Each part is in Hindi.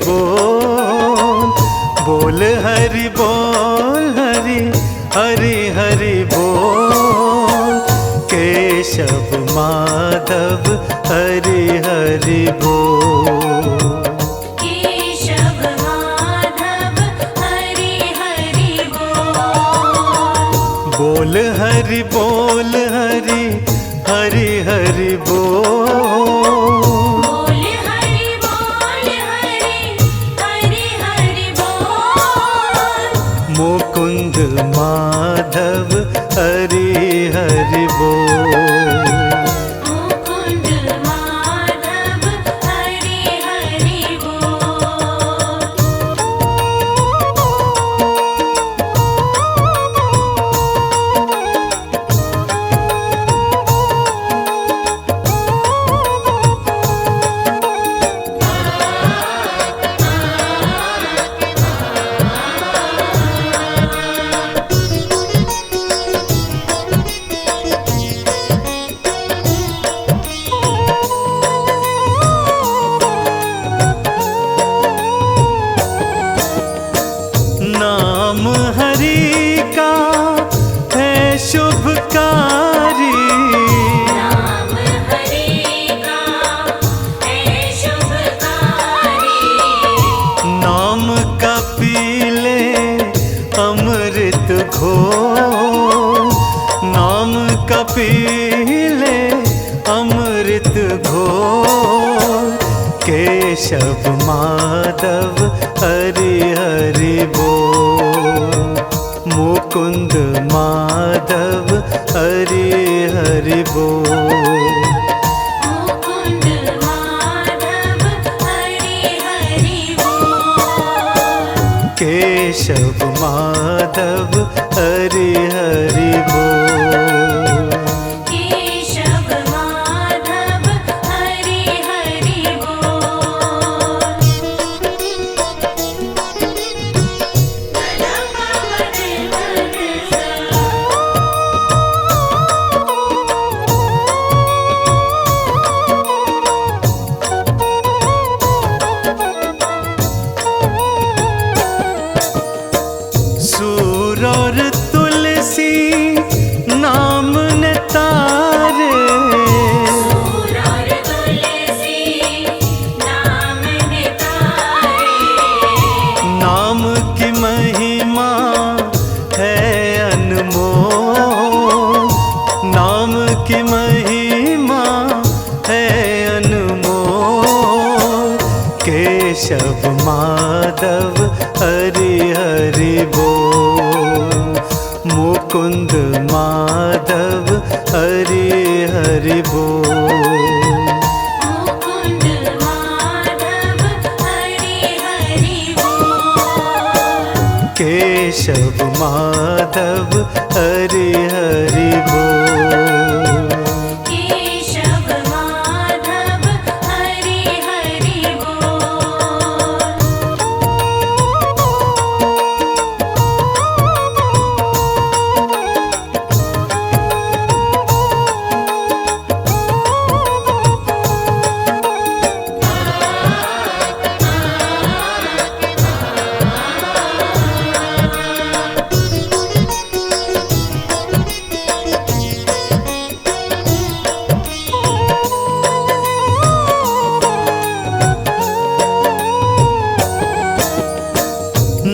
बोल, बोल हरि बोल, हरि हरि हरि बोल। केशव माधव हरि हरि बोल। केशव माधव हरि हरि बोल। बोल हरि बोल, हरि हरि हरि बोल। बोल हरि बोल, हरि हरि हरि बोल। मुकुंद माधव हरि हरि बोल। मुकुंद माधव हरि हरि बोल। नाम हरि का है शुभकारी, नाम हरि का है शुभकारी। नाम का पी ले अमृत घोल, नाम का पी ले अमृत घोल। केशव माधव हरि हरि बोल। मुकुंद माधव हरि हरि बोल। मुकुंद माधव हरि हरि बोल। केशव माधव हरि हरि बोल। केशव माधव हरि हरि बोल। सूर और तुलसी नाम ने तारे, सूर और तुलसी नाम नितारे। नाम की महिमा है अनमोल, नाम की महिमा है अनमोल। केशव माधव हरि हरि बोल। मुकुंद माधव हरि हरि बोल। मुकुंद माधव हरि हरि बोल। केशव माधव हरि हरि बोल। केशव माधव हरि हरि बोल।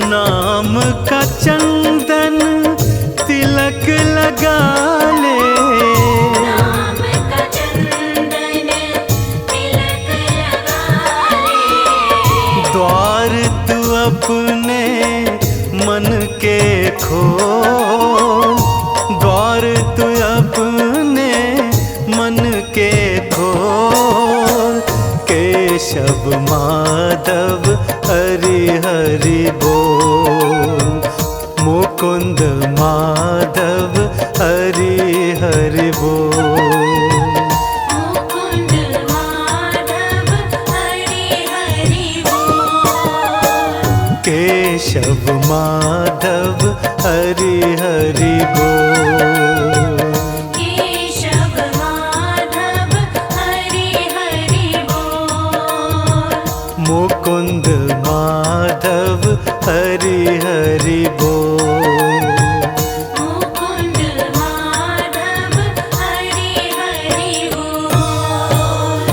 नाम का चंदन तिलक लगा ले, नाम का चंदन तिलक लगा ले। द्वार तू अपने मन के खोल, द्वार तू अपने मन के खोल। केशव माधव हरि हरि बोल। मुकुंद माधव हरि हरि बोल। मुकुंद माधव हरि हरि बोल। केशव माधव हरि हरि बोल। केशव माधव हरि हरि बोल। मुकुंद मुकुंद माधव हरि हरि बोल। मुकुंद माधव हरि हरि बोल।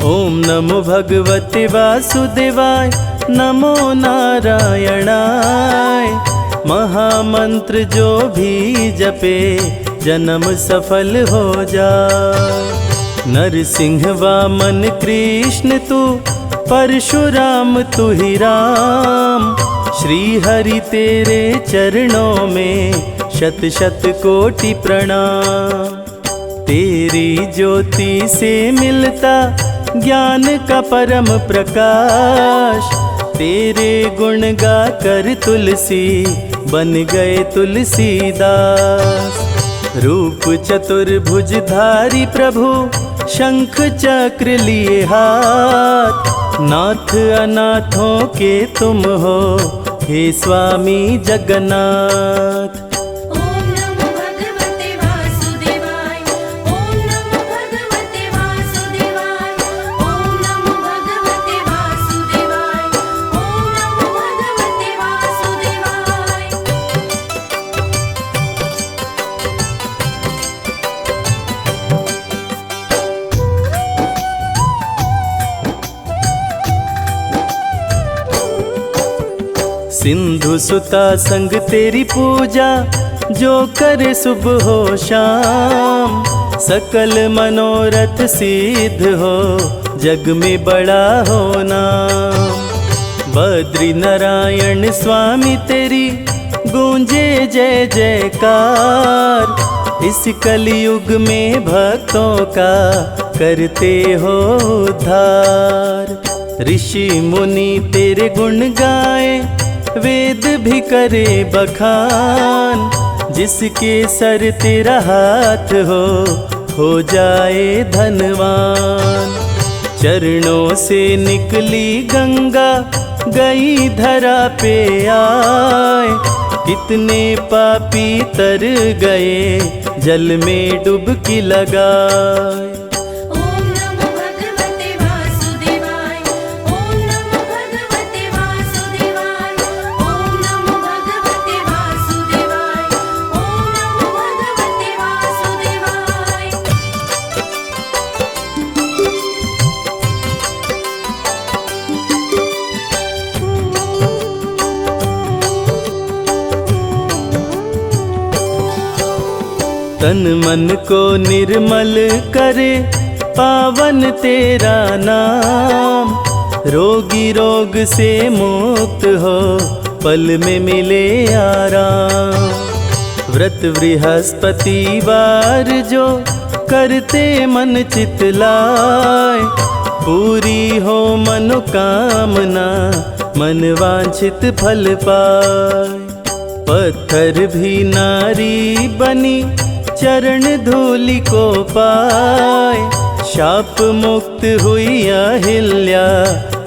ओम नमो भगवते वासुदेवाय, नमो नारायणाय। महामंत्र जो भी जपे जन्म सफल हो जाए। नरसिंह वामन कृष्ण तू, परशुराम तू ही राम। श्री हरि तेरे चरणों में शत शत कोटि प्रणाम। तेरी ज्योति से मिलता ज्ञान का परम प्रकाश। तेरे गुण गा कर तुलसी बन गए तुलसीदास। रूप चतुर्भुजधारी प्रभु, शंख चक्र लिए हाथ। नाथ अनाथों के तुम हो, हे स्वामी जगन्नाथ। ओम नमो भगवते वासुदेवाय, ओम नमो भगवते वासुदेवाय, ओम नमो भगवते वासुदेवाय, ओम नमो भगवते वासुदेवाय। सिंधु सुता संग तेरी पूजा, जो करे सुबह हो शाम। सकल मनोरथ सिद्ध हो, जग में बड़ा हो नाम। बद्री नारायण स्वामी तेरी गूंजे जय जयकार। इस कलयुग में भक्तों का करते हो उद्धार। ऋषि मुनि तेरे गुण गाए, वेद भी करे बखान। जिसके सर तेरा हाथ हो जाए धनवान। चरणों से निकली गंगा, गई धरा पे आए। कितने पापी तर गए, जल में डुबकी लगाए। ओम नमो भगवते वासुदेवाय, ओम नमो भगवते वासुदेवाय, ओम नमो भगवते वासुदेवाय, ओम नमो भगवते वासुदेवाय। तन मन को निर्मल करे, पावन तेरा नाम। रोगी रोग से मुक्त हो, पल में मिले आराम। व्रत बृहस्पतिवार जो करते मन चित लाए। पूरी हो मनोकामना, मन वांछित फल पाए। पत्थर भी नारी बनी, चरण धूलि को पाए। शाप मुक्त हुई अहिल्या,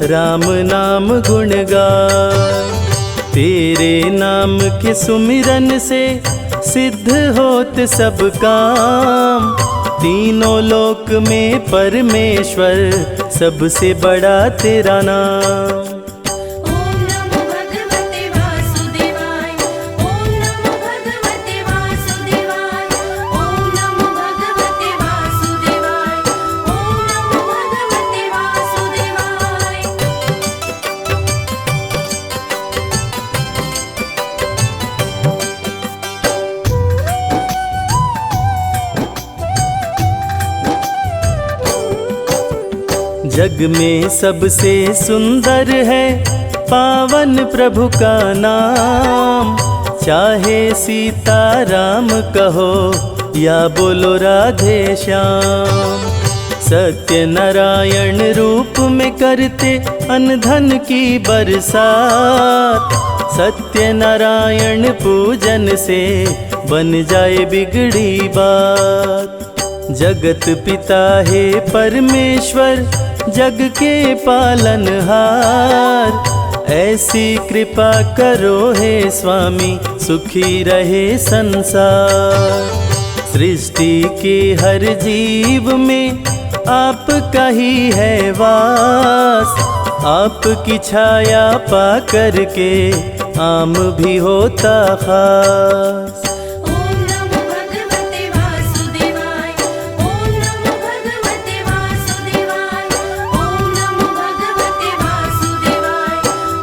राम नाम गुण गाए। तेरे नाम के सुमिरन से सिद्ध होत सब काम। तीनों लोक में परमेश्वर, सबसे बड़ा तेरा नाम। ओम नमो भगवते वासुदेवाय, ओम नमो भगवते वासुदेवाय, ओम नमो भगवते वासुदेवाय, ओम नमो भगवते वासुदेवाय। जग में सबसे सुंदर है पावन प्रभु का नाम। चाहे सीता राम कहो या बोलो राधे श्याम। सत्य नारायण रूप में करते अन्न धन की बरसात। सत्य नारायण पूजन से बन जाए बिगड़ी बात। जगत पिता है परमेश्वर, जग के पालनहार। ऐसी कृपा करो हे स्वामी, सुखी रहे संसार। सृष्टि के हर जीव में आपका ही है वास। आपकी छाया पा करके आम भी होता खास। ओम नमो भगवते वासुदेवाय, ओम नमो भगवते वासुदेवाय, ओम नमो भगवते वासुदेवाय,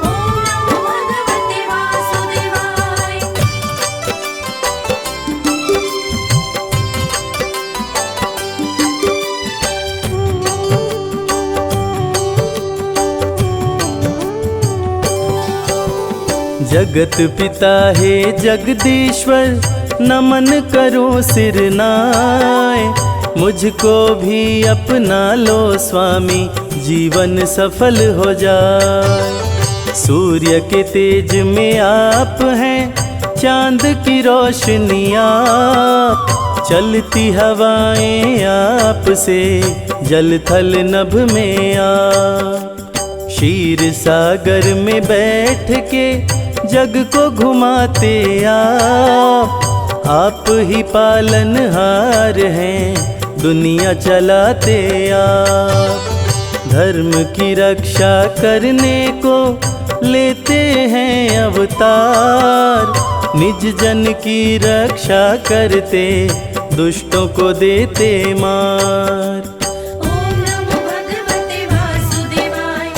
ओम नमो भगवते वासुदेवाय। जगत पिता है जगदीश्वर, नमन करो सिर नाय। मुझको भी अपना लो स्वामी, जीवन सफल हो जाए। सूर्य के तेज में आप हैं, चांद की रोशनी आप। चलती हवाएं आपसे, जल थल नभ में आप। क्षीर सागर में बैठ के जग को घुमाते आप ही पालनहार हैं, दुनिया चलाते आप। धर्म की रक्षा करने को लेते हैं अवतार। निज जन की रक्षा करते, दुष्टों को देते मार। ओम नमो भगवते वासुदेवाय,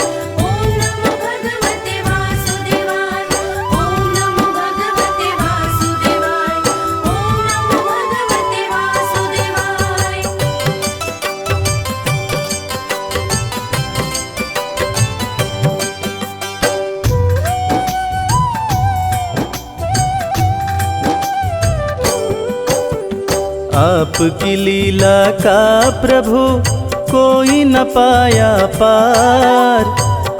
ओम नमो भगवते वासुदेवाय, ओम नमो भगवते वासुदेवाय, ओम नमो भगवते वासुदेवाय। आपकी लीला का प्रभु कोई न पाया पार।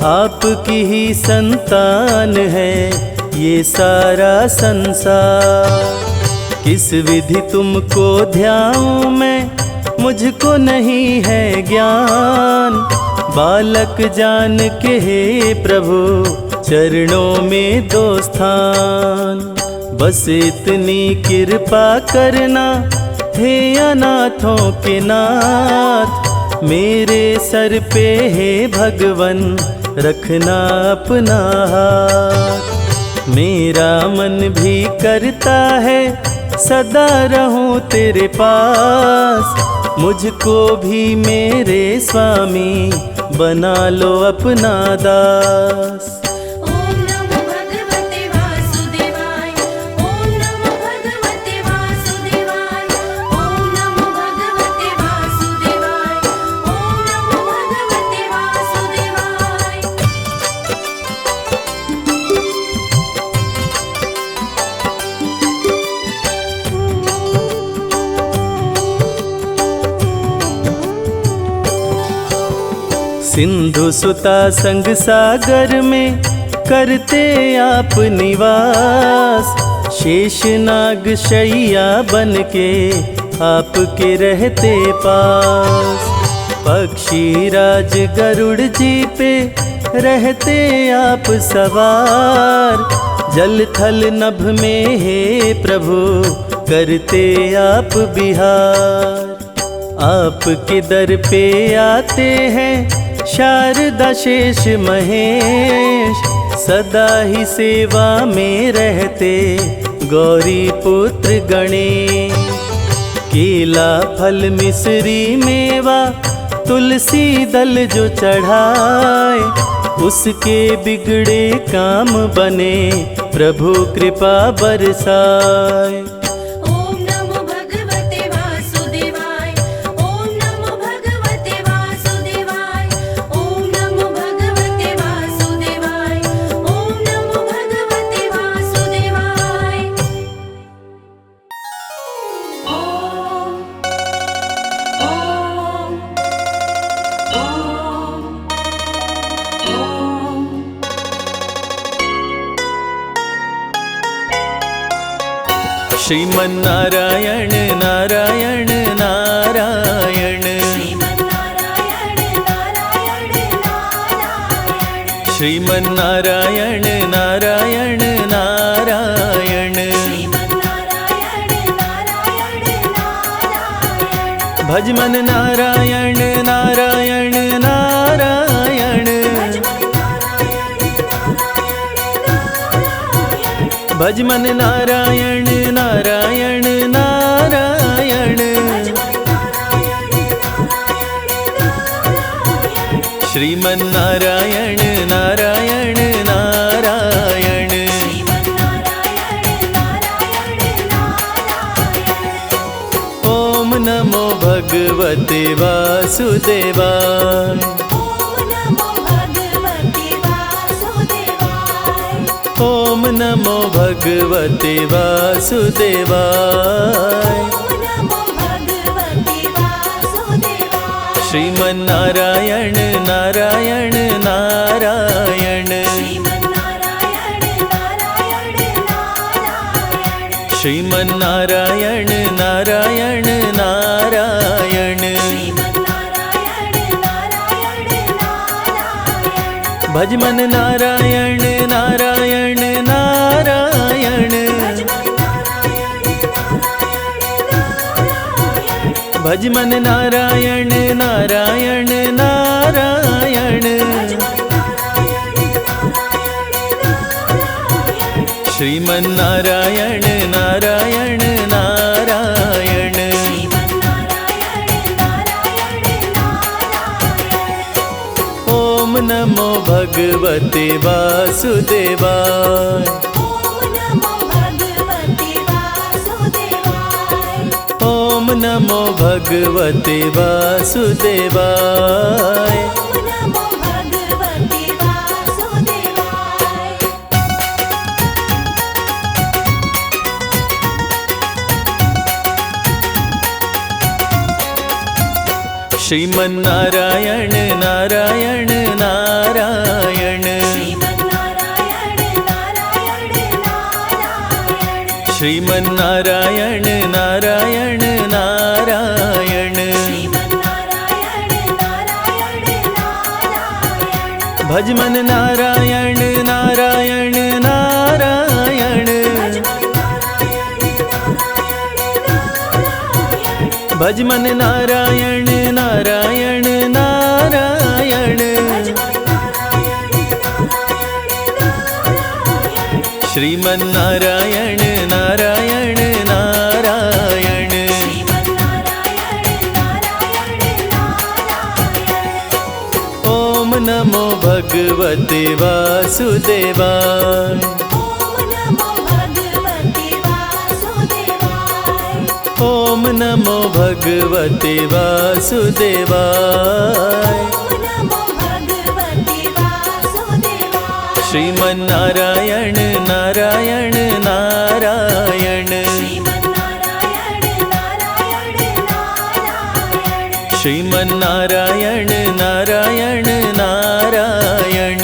आपकी ही संतान है ये सारा संसार। किस विधि तुमको ध्याऊं मैं, मुझको नहीं है ज्ञान। बालक जान के हे प्रभु, चरणों में दो स्थान। बस इतनी कृपा करना हे अनाथों के नाथ। मेरे सर पे हे भगवन, रखना अपना हाथ। मेरा मन भी करता है सदा रहूं तेरे पास। मुझको भी मेरे स्वामी, बना लो अपना दास। ओम नमो भगवते वासुदेवाय, ओम नमो भगवते वासुदेवाय, ओम नमो भगवते वासुदेवाय, ओम नमो भगवते वासुदेवाय। सिंधु सुता संग सागर में करते आप निवास। शेषनाग शैया बन के आपके रहते पास। पक्षी राज गरुड़ जी पे रहते आप सवार। जल थल नभ में हे प्रभु, करते आप बिहार। आपके दर पे आते हैं शारदा शेष महेश। सदा ही सेवा में रहते गौरी पुत्र गणेश। केला फल मिश्री मेवा, तुलसी दल जो चढ़ाए। उसके बिगड़े काम बने, प्रभु कृपा बरसाए। ओम नमो भगवते वासुदेवाय, ओम नमो भगवते वासुदेवाय, ओम नमो भगवते वासुदेवाय, ओम नमो भगवते वासुदेवाय। ओम ओम श्रीमन्नारायण नारायण नारायण श्रीमन्नारायण नारायण नारायण श्रीमन्नारायण नारायण नारायण श्रीमन्नारायण नारायण नारायण भजमन नारायण नारायण नारायण भजमन नारायण नारायण नारायण श्रीमन्नारायण नारायण नारायण ओम नमो भगवते वासुदेवाय ओम नमो भगवते वासुदेवाय श्रीमन्नारायण नारायण नारायण श्रीमन्नारायण नारायण नारायण भजमन नारायण नारायण नारायण भजमन नारायण नारायण नारायण श्रीमन्नारायण नारायण नारायण ओम नमो भगवते वासुदेवाय ओम नमो भगवते वासुदेवाय श्रीमन्नारायण नारायण नारायण श्रीमन्नारायण नारायण नारायण भजमन नारायण नारायण नारायण भजमन नारायण नारायण नारायण श्रीमन्नारायण नारायण नारायण ओम नमो भगवते वासुदेवाय ओम नमो भगवते वासुदेवाय श्रीमन्नारायण नारायण नारायण श्रीमन्नारायण नारायण नारायण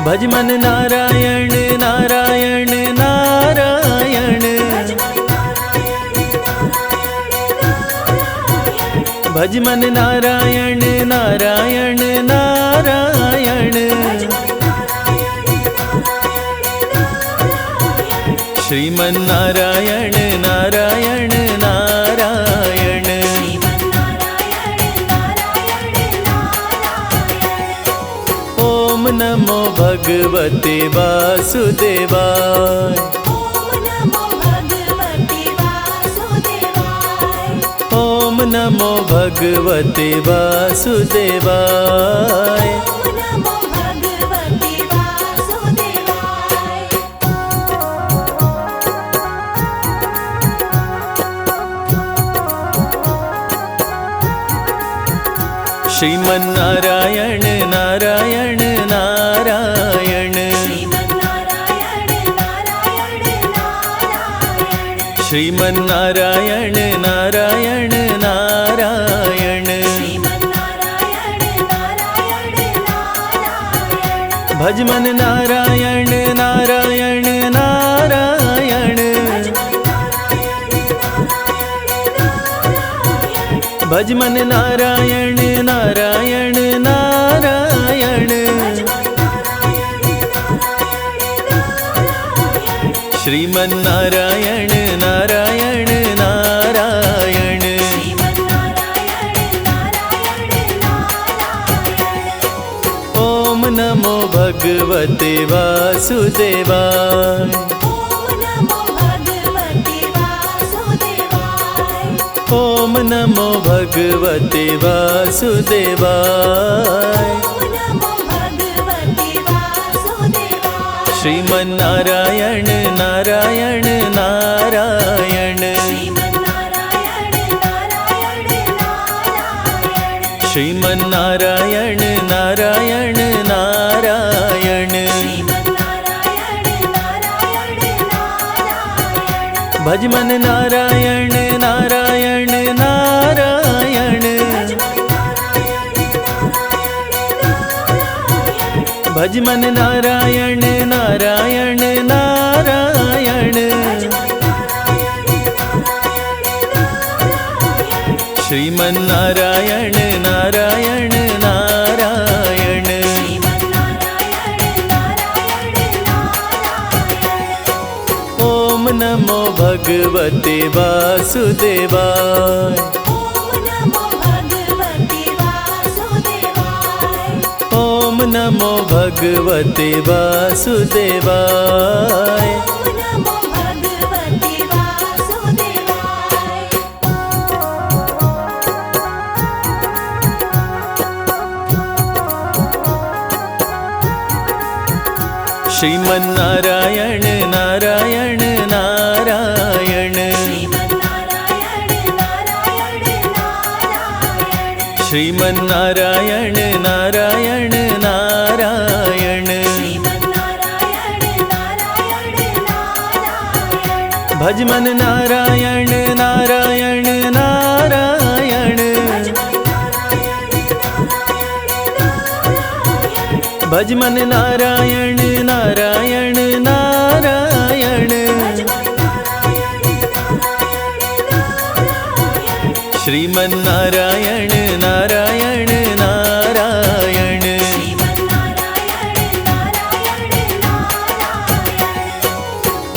भजमन नारायण नारायण नारायण भजमन नारायण नारायण नारायण श्रीमन्नारायण नारायण नारायण ओम नमो भगवते वासुदेवाय ओम नमो भगवते वासुदेवाय श्रीमन्नारायण नारायण नारायण श्रीमन्नारायण नारायण नारायण भज मन नारायण नारायण नारायण भज मन नारायण नारायण नारायण श्रीमन नारायण नारायण नारायण ओम नमो भगवते वासुदेवाय ओम नमो भगवते वासुदेवाय श्रीमन नारायण नारायण नारायण श्रीमन नारायण नारायण नारायण भज मन नारायण नारायण नारायण भज मन नारायण नारायण नारायण श्रीमन नारायण नारायण नारायण ओम नमो भगवते वासुदेवाय ओम नमो भगवते वासुदेवाय श्रीमन नारायण नारायण नारायण श्रीमन नारायण नारायण नारायण भज मन नारायण नारायण नारायण भज मन नारायण नारायण नारायण श्रीमन नारायण नारायण नारायण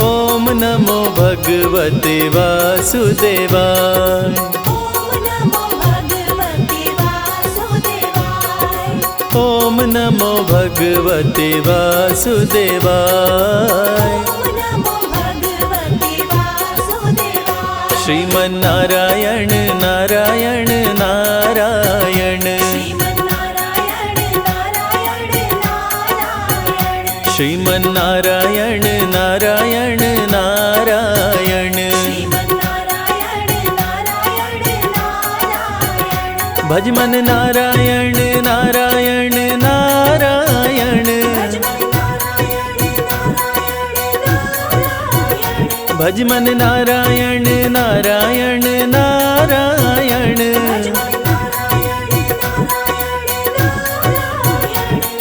ओम नमो भगवते वासुदेवाय ओम नमो भगवते वासुदेवाय श्रीमन नारायण नारायण नारायण श्रीमन नारायण नारायण नारायण भज मन नारायण नारायण नारायण भज मन नारायण नारायण नारायण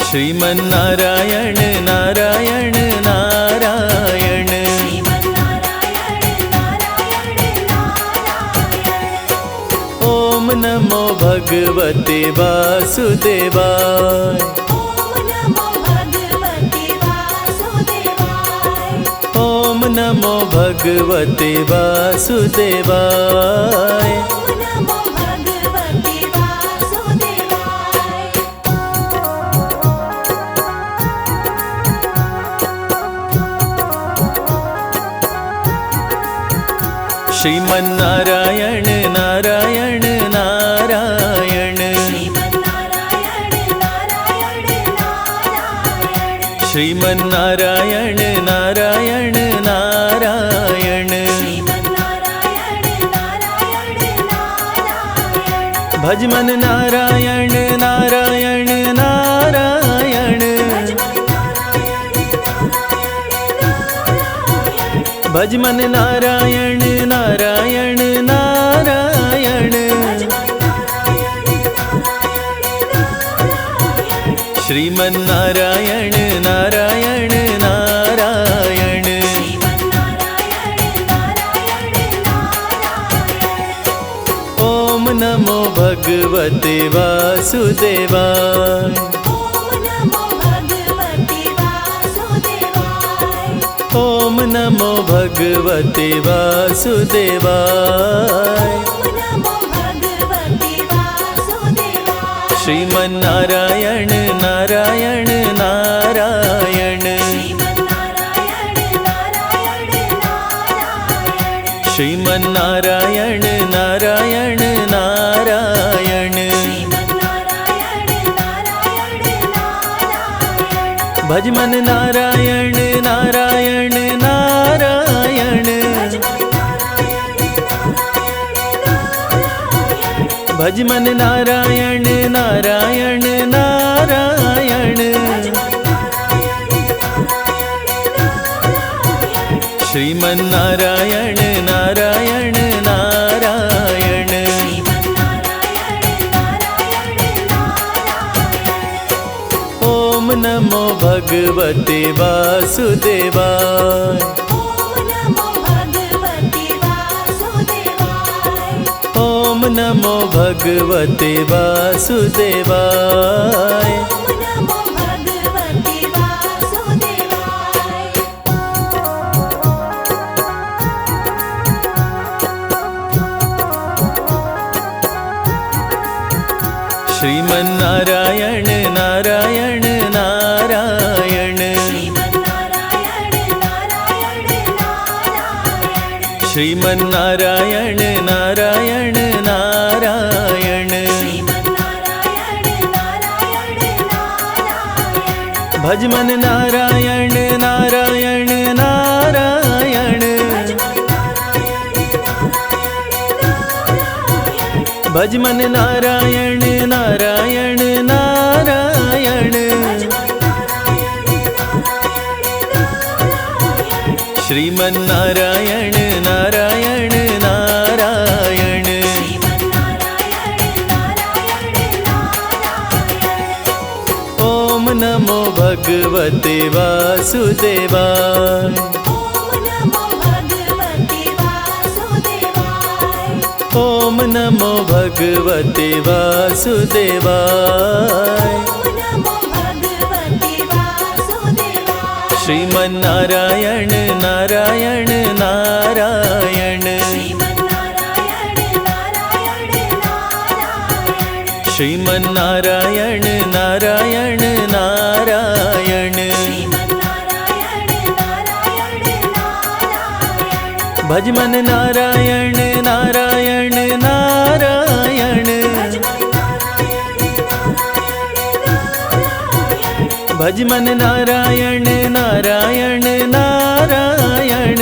श्रीमन नारायण नारायण नारायण ओम नमो भगवते वासुदेवाय ओम नमो भगवते वासुदेवाय श्रीमन नारायण नारायण नारायण श्रीमन नारायण नारायण नारायण भज मन नारायण नारायण नारायण भज मन नारायण नारायण नारायण श्रीमन्नारायण नारायण नारायण। ओम नमो भगवते वासुदेवाय। ओम नमो भगवते वासुदेवाय। श्रीमन्नारायण नारायण नारायण। श्रीमन्नारायण नारायण नारायण। भज मन नारायण नारायण नारायण। भज मन नारायण नारायण नारायण। श्रीमन्नारायण नारायण नारायण। ओम नमो भगवते वासुदेवाय। ओम नमो भगवते वासुदेवाय। श्रीमन्नारायण नारायण नारायण। श्रीमन्नारायण नारायण नारायण। भज मन नारायण नारायण नारायण। भज मन नारायण नारायण नारायण। श्रीमन्नारायण नारायण नारायण। ओम नमो भगवते वासुदेवाय। ओम नमो भगवते वासुदेवाय। श्रीमन्नारायण नारायण नारायण। श्रीमन्नारायण नारायण नारायण। भज मन नारायण नारायण नारायण। भज मन नारायण नारायण नारायण।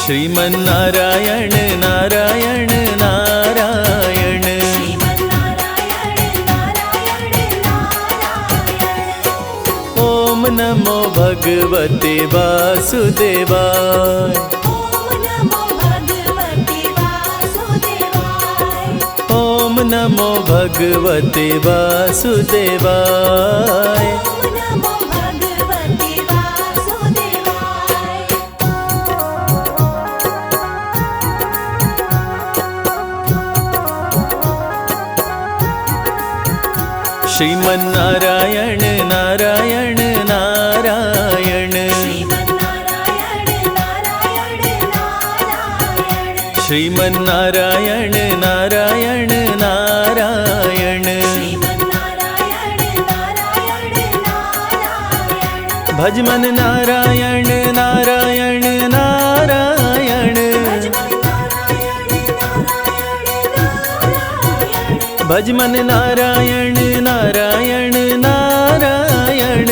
श्रीमन्नारायण नारायण नारायण। ओम नमो भगवते वासुदेवाय। ओम नमो भगवते वासुदेवाय। श्रीमन्नारायण नारायण नारायण। श्रीमन्नारायण नारायण नारायण। भज मन नारायण नारायण नारायण। भज मन नारायण नारायण नारायण।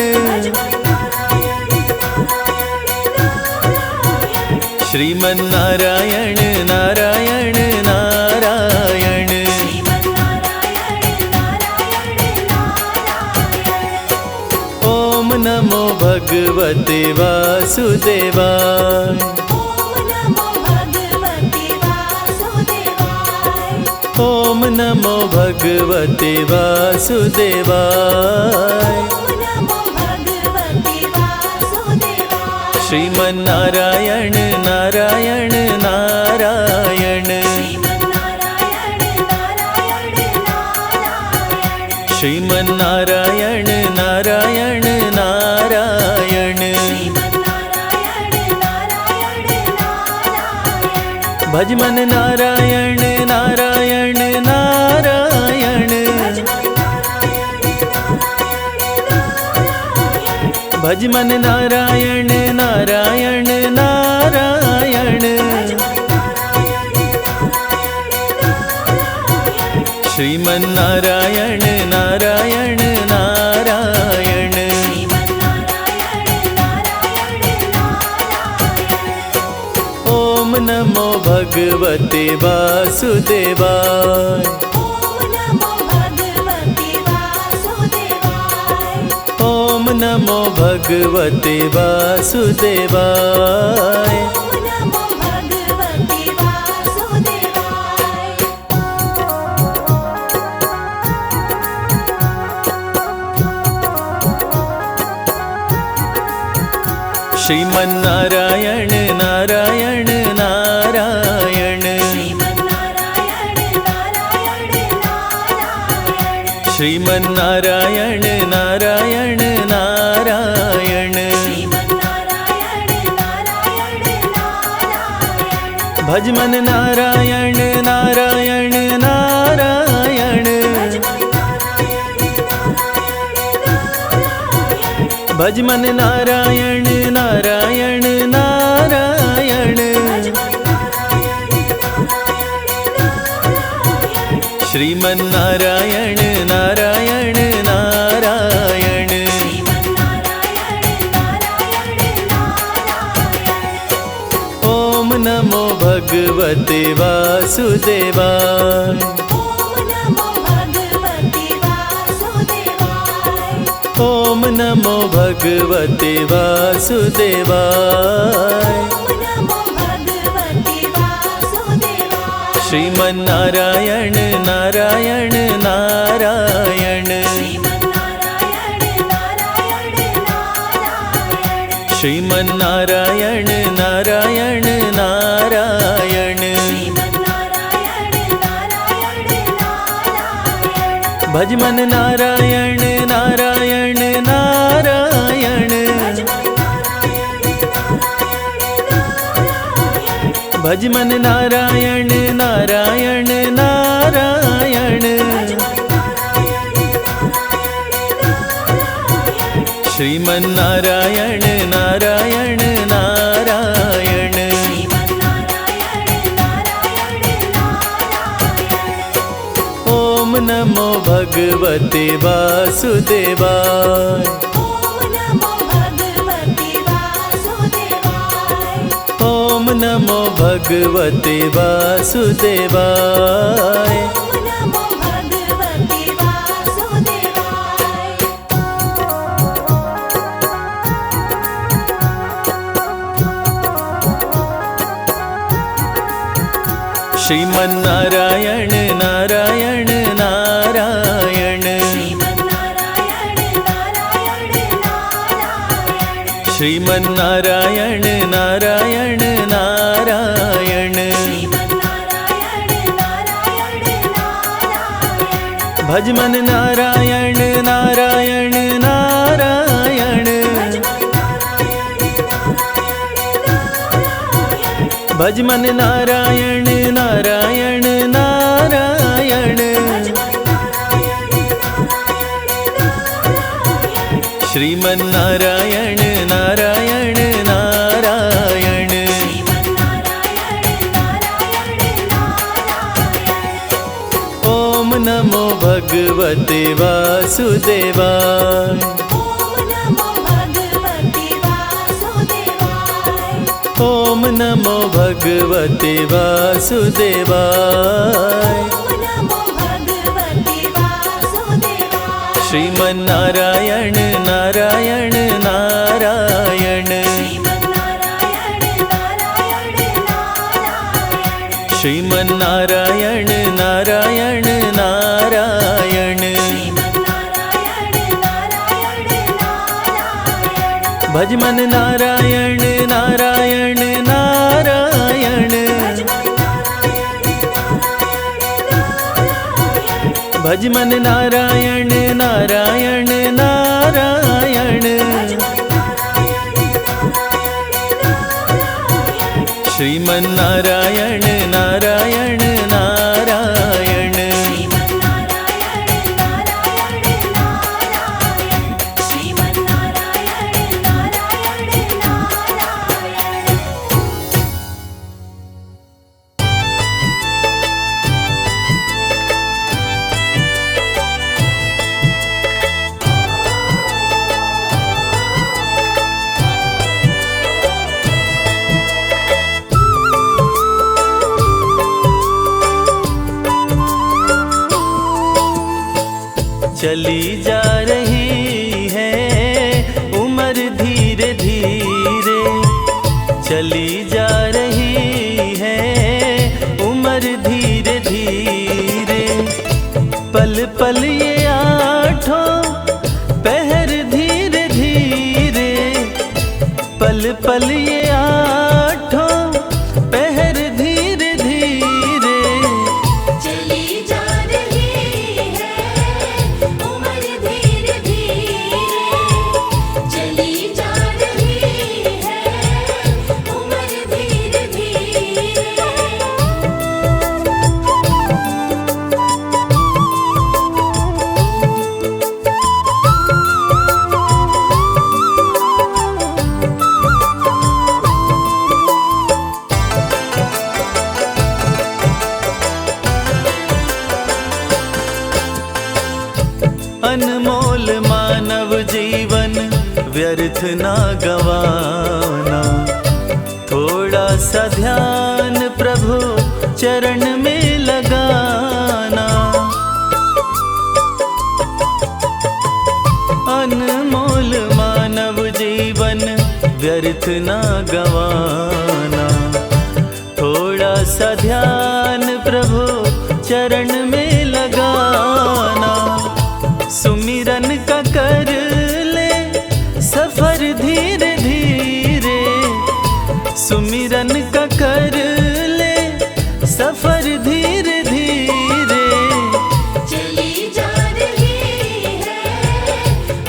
श्रीमन्नारायण नारायण नारायण। ओम नमो भगवते वासुदेवाय। ओम नमो भगवते वासुदेवाय। ॐ नमो भगवते वासुदेवाय। श्रीमन्नारायण नारायण नारायण, श्रीमन्नारायण नारायण नारायण, श्रीमन्नारायण नारायण नारायण। श्रीमन्नारायण नारायण नारायण, भजमन नारायण नारायण नारायण, भजमन नारायण नारायण नारायण। श्रीमन्नारायण नारायण नारायण, ॐ नमो भगवते वासुदेवाय। ॐ नमो भगवते वासुदेवाय। श्रीमन्नारायण नारायण नारायण, श्रीमन्नारायण नारायण नारायण। भजमन नारायण नारायण नारायण, भजमन नारायण नारायण नारायण। श्रीमन्नारायण नारायण नारायण, ॐ नमो भगवते वासुदेवाय। ॐ नमो भगवते वासुदेवाय। श्रीमन्नारायण नारायण नारायण, श्रीमन्नारायण नारायण नारायण। भजमन नारायण नारायण नारायण, भजमन नारायण नारायण नारायण। श्रीमन्नारायण नारायण नारायण, ॐ नमो भगवते वासुदेवाय। ॐ नमो भगवते वासुदेवाय। श्रीमन्नारायण नारायण नारायण, श्रीमन्नारायण नारायण नारायण। भजमन नारायण नारायण नारायण, भजमन नारायण नारायण नारायण। श्रीमन्नारायण नारायण नारायण, ॐ नमो भगवते वासुदेवाय। ॐ नमो भगवते वासुदेवाय। श्रीमन्नारायण नारायण नारायण, श्रीमन्नारायण नारायण नारायण। भज मन नारायण नारायण नारायण, भज मन नारायण नारायण भज मन नारायण नारायण, नारायण, भज मन नारायण नारायण, श्रीमन नारायण नारायण नारायण, श्रीमन नारायण नारायण नारायण, श्रीमन नारायण नारायण नारायण। चली जा रही है उम्र धीरे धीरे, चली जा रही है उम्र धीरे धीरे, पल पल ये आठों पहर धीरे धीरे, पल पल ये आठों पहर धीरे धीरे, चली जा रही है उम्र धीरे धीरे, चली जा रही है उम्र धीरे धीरे। अनमोल मानव जीवन व्यर्थ ना गवाना, थोड़ा सा ध्यान प्रभु चरण में लगाना, अनमोल मानव जीवन व्यर्थ ना गवाना, थोड़ा सा ध्यान प्रभु चरण में लगाना, सुमिरन का कर ले सफर धीरे धीरे, सुमिरन का कर ले सफर धीरे धीरे, चली जा रही है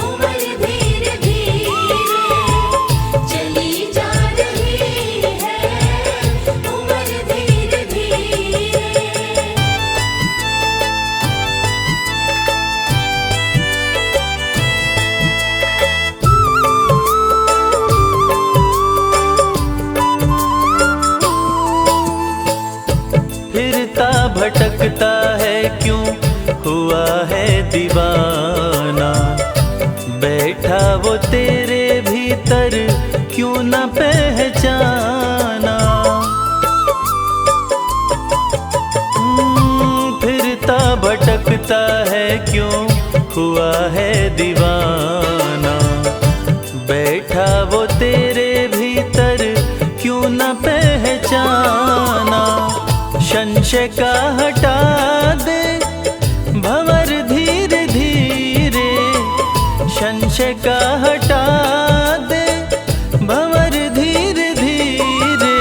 उम्र धीरे धीरे, चली जा रही है उम्र धीरे धीरे। फिरता भटकता है क्यों हुआ है दीवाना, बैठा वो तेरे भीतर क्यों न पहचाना, फिरता भटकता है क्यों हुआ है दीवाना, बैठा वो तेरे भीतर क्यों न पहचाना, संशय का हटा दे भंवर धीरे धीरे, संशय का हटा दे भंवर धीरे धीरे,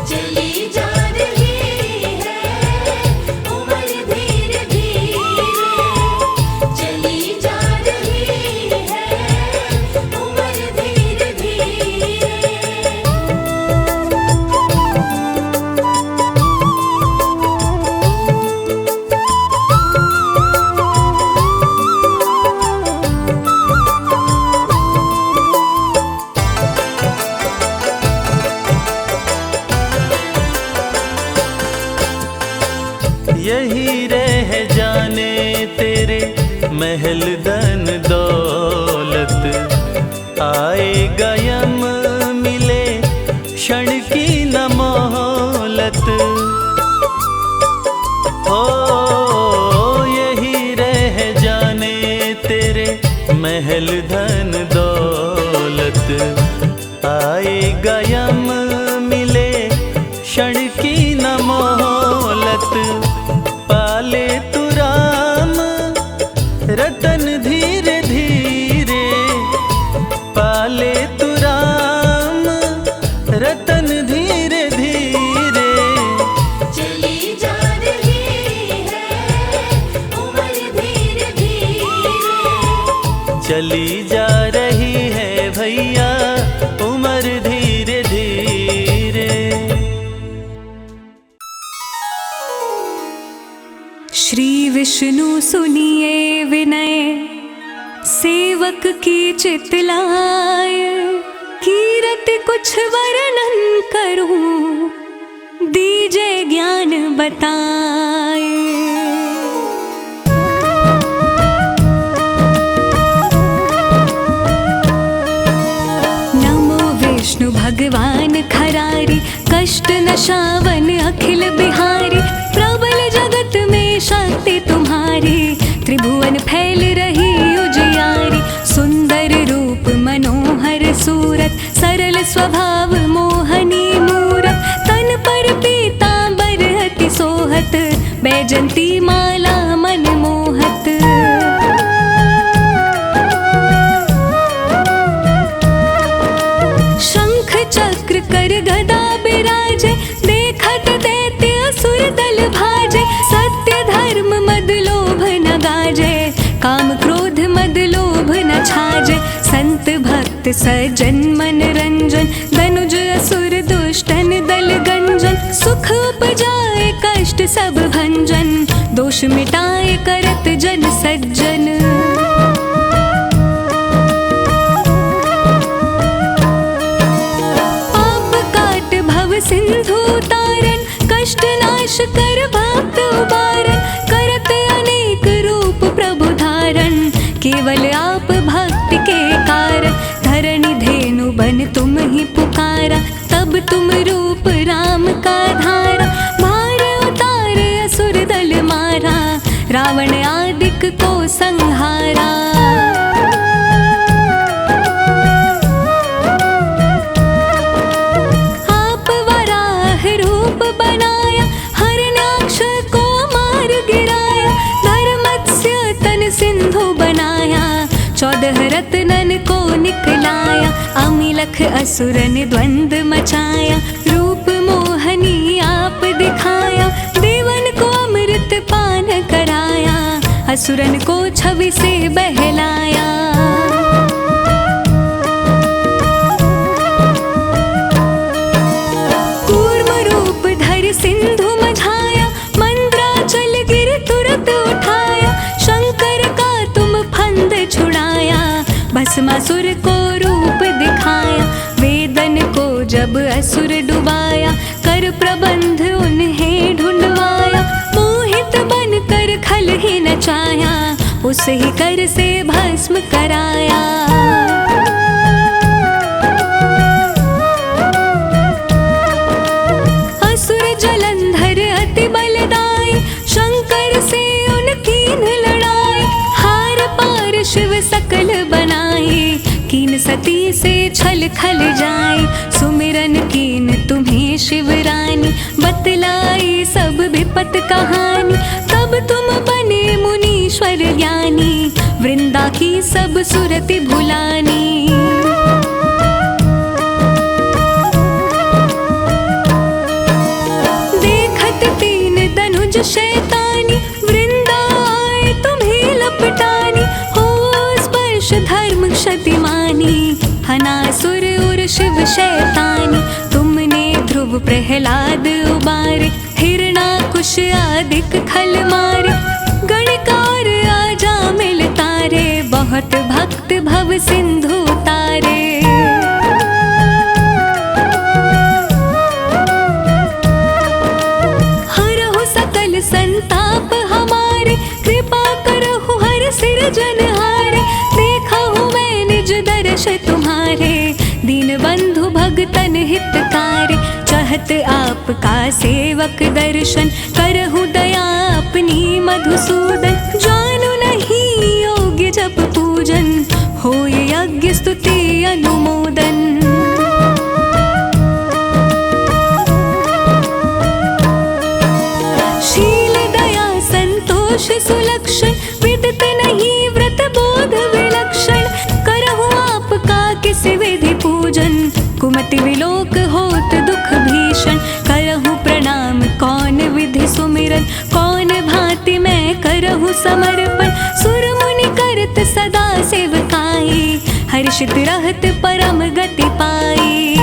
चली जा रही है उम्र धीरे धीरे, चली जा रही है उम्र धीरे धीरे। यही रह जाने तेरे महल धन दौलत, आएगा यम मिले क्षण की न मोहलत, हो यही रह जाने तेरे महल धन दौलत, आएगा यम मिले क्षण की न मोहलत, पाले तू राम रतन धी चली जा रही है भैया उम्र धीरे धीरे। श्री विष्णु सुनिए विनय सेवक की चितलाय, कीरत कुछ वर्णन करूं दीजे ज्ञान बताए। नमो विष्णु भगवान खरारी, कष्ट नशावन अखिल बिहारी, प्रबल जगत में शक्ति तुम्हारी, त्रिभुवन फैल रही उजियारी। सुंदर रूप मनोहर सूरत, सरल स्वभाव मोहनी मूरत, तन पर पीतांबर अति सोहत, बैजंती माला मन मोहत। शंख चक्र कर गदा बिराजे, देखत दैत्य असुर दल भाजे। सत्य धर्म मद लोभ न गाजे, काम क्रोध मद लोभ न छाजे। संत भक्त सज्जन मन रंजन, धनुज असुर दुष्टन दल गंजन। सुख उपजाए कष्ट सब भंजन, दोष मिटाए करत जन सज्जन। पाप काट भव सिंधु तारन, कष्ट नाश कर भक्त उबारन। करत अनेक रूप प्रभु धारण, केवल आप भक्ति के कारण। धरणी धेनु बन तुम ही पुकारा, तब तुम रूप राम का धारा। भार उतारे असुर दल मारा, रावण आदिक को संहारा। आप वराह रूप बनाया, हरणाक्ष को मार गिराया। धर्मत्स्य तन सिंधु बनाया, 14 रत्नन को निकलाया। अमिलख असुरन द्वंद मचाया, रूप मोहनी आप दिखाया। देवन को अमृत पान कराया, असुरन को छवि से बहलाया। कूर्म रूप धर सिंधु मझाया, मंद्राचल गिर तुरत उठाया। शंकर का तुम फंद छुड़ाया, भस्मासुर को रूप दिखाया। वेदन को जब असुर डुबाया, कर प्रबंध उन्हें ढूंढवाया। मोहित बन कर खल ही नचाया, उस ही कर से भस्म कराया। असुर जलंधर अति बलदाई, शंकर से उनकी लड़ाई। हार पार शिव सकल बनाई, कीन सती से छल खल जाए। सुमिरन कीन तुम्हें शिवरानी, बतलाई सब विपत कहानी। तब तुम बने मुनीश्वर ज्ञानी, वृंदा की सब सुरति भुलानी। देखत तीन धनुज शैतानी, वृंदा आए तुम्हें लपटानी। हो स्पर्श धर्म क्षतिमानी, हनासुर उर शिव शैतानी। तुमने ध्रुव प्रहलाद उबारे, हिरणाकुश आदिक खल मारे। गणकार आजा मिल तारे, बहुत भक्त भव सिंधु तारे। हरहु सकल संताप हमारे, कृपा करहु हर सिरजनहारे। देखा हूँ मैं निज दर्श तुम्हारे, दीन बंधु भगतन हितकारी। चाहत आपका सेवक दर्शन, करहु दया अपनी मधुसूदन। जानू नहीं योग्य जप पूजन, होय यज्ञ स्तुति अनुमोदन। शील दया संतोष सुलक्षण, विदित नहीं व्रत बोध विलक्षण। करहु आपका किस विधि पूजन, कुमति विलोक होत दुख भीषण। करहु प्रणाम कौन विधि सुमिरन, कौन भांति मैं करहु समर्पण। सुर मुनि करत सदा सेवका, हर्षित रहत परम गति पाई।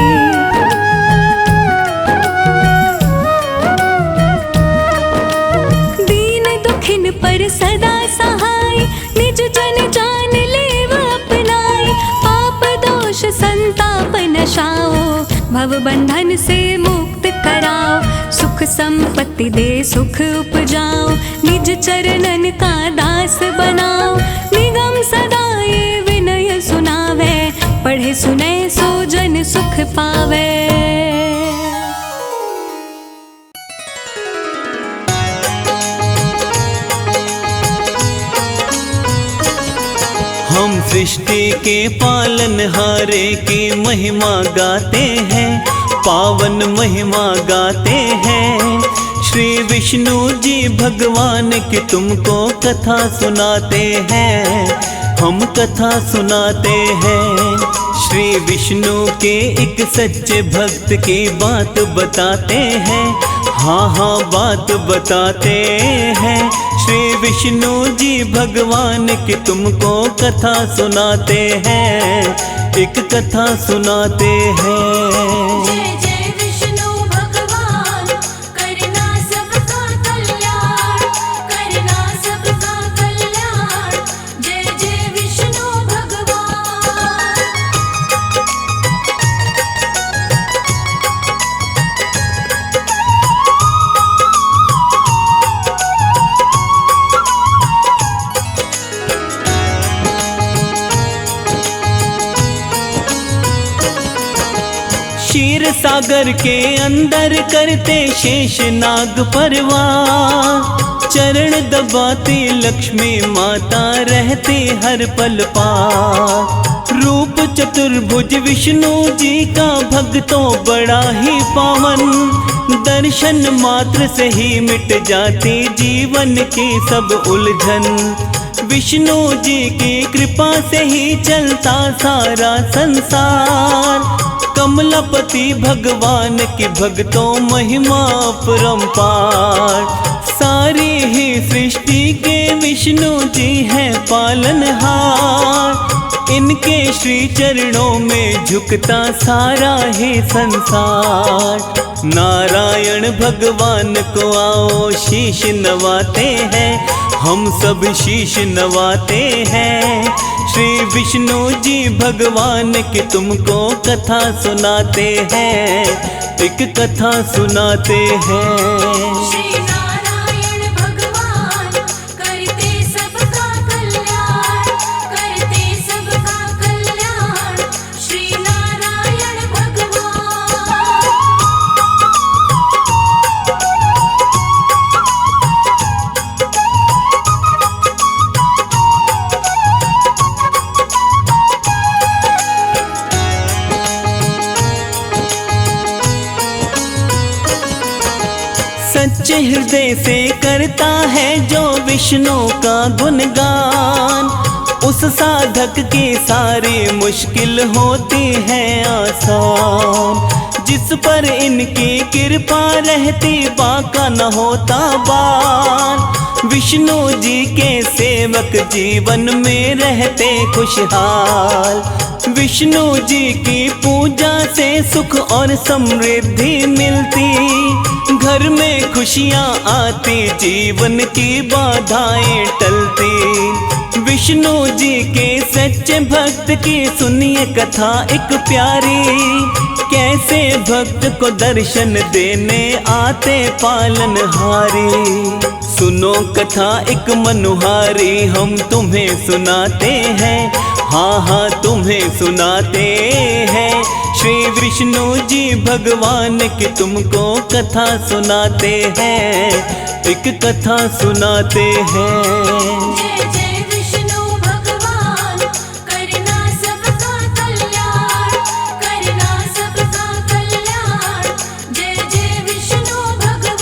दीन दुखिन पर सदा सहाय, निज जन जान लेव अपनाई। पाप दोष संताप नशाओ, भव बंधन से मुक्त कराओ। सुख संपत्ति दे सुख उपजाओ, निज चरणन का दास बनाओ। निगम सदा ये विनय सुनावे, पढ़े सुने सो जन सुख पावे। हम सृष्टि के पालनहारे की महिमा गाते हैं, पावन महिमा गाते हैं। श्री विष्णु जी भगवान की तुमको कथा सुनाते हैं, हम कथा सुनाते हैं। श्री विष्णु के एक सच्चे भक्त की बात बताते हैं, हाँ हाँ बात बताते हैं। श्री विष्णु जी भगवान की तुमको कथा सुनाते हैं, एक कथा सुनाते हैं। जय जय विष्णु भगवान, करना सबका कल्याण, करना सबका कल्याण। जय जय विष्णु भगवान। क्षीर सागर के अंदर करते शेष नाग परवार। चरण दबाती लक्ष्मी माता रहती हर पल पार। रूप चतुर्भुज विष्णु जी का भक्तों बड़ा ही पावन। दर्शन मात्र से ही मिट जाती जीवन की सब उलझन। विष्णु जी की कृपा से ही चलता सारा संसार। कमलापति भगवान की भक्तों महिमा परम्पार। सारी ही सृष्टि के विष्णु जी हैं पालनहार। इनके श्री चरणों में झुकता सारा ही संसार। नारायण भगवान को आओ शीश नवाते हैं, हम सब शीश नवाते हैं। श्री विष्णु जी भगवान की तुमको कथा सुनाते हैं, एक कथा सुनाते हैं। श्री नारायण भगवान करते सबका कल्याण, करते सबका कल्याण। श्री नारायण भगवान। सच्चे हृदय से करता है जो विष्णु का गुणगान। उस साधक की सारी मुश्किल होती है आसान। जिस पर इनकी कृपा रहती बाका न होता बान। विष्णु जी के सेवक जीवन में रहते खुशहाल। विष्णु जी की पूजा से सुख और समृद्धि मिलती। घर में खुशियाँ आती, जीवन की बाधाएं टलती। विष्णु जी के सच्चे भक्त की सुनिए कथा एक प्यारी। कैसे भक्त को दर्शन देने आते पालनहारी। सुनो कथा एक मनोहारी, हम तुम्हें सुनाते हैं, हाँ हाँ तुम्हें सुनाते हैं। श्री विष्णु जी भगवान की तुमको कथा सुनाते हैं, एक कथा सुनाते हैं। जय जय विष्णु भगवान करना सबका कल्याण, करना सबका कल्याण। जय जय विष्णु भगवान।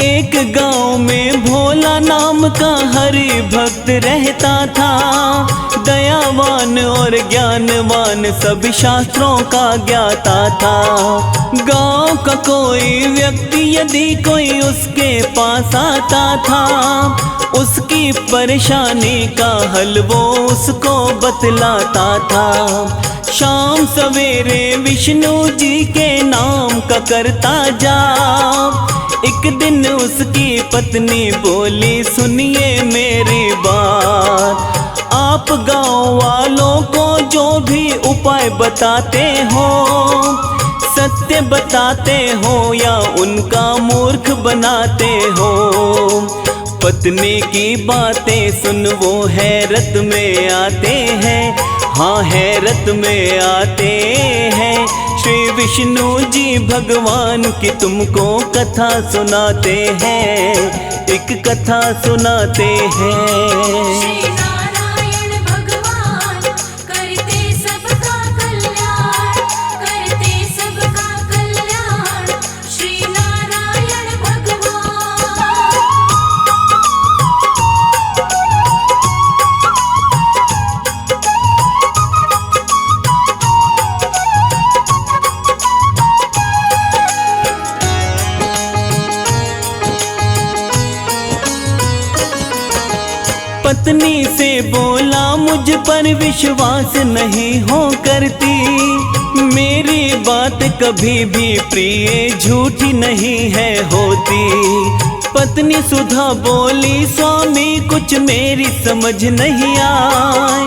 एक एक गांव में भोला नाम का हरि भक्त रहता था। दयावान और ज्ञानवान सब शास्त्रों का ज्ञाता था। गांव का कोई व्यक्ति यदि कोई उसके पास आता था, उसकी परेशानी का हल वो उसको बतलाता था। शाम सवेरे विष्णु जी के नाम का करता जाप। एक दिन उसकी पत्नी बोली, सुनिए मेरी बात, आप गांव वालों को जो भी उपाय बताते हो, सत्य बताते हो या उनका मूर्ख बनाते हो। पत्नी की बातें सुन वो हैरत में आते हैं, हाँ हैरत में आते हैं। श्री विष्णु जी भगवान की तुमको कथा सुनाते हैं, एक कथा सुनाते हैं। श्री नारायण भगवान करते सबका कल्याण, करते सबका कल्याण। श्री नारायण भगवान। पत्नी से बोला, मुझ पर विश्वास नहीं हो करती, मेरी बात कभी भी प्रिय झूठी नहीं है होती। पत्नी सुधा बोली, स्वामी कुछ मेरी समझ नहीं आए,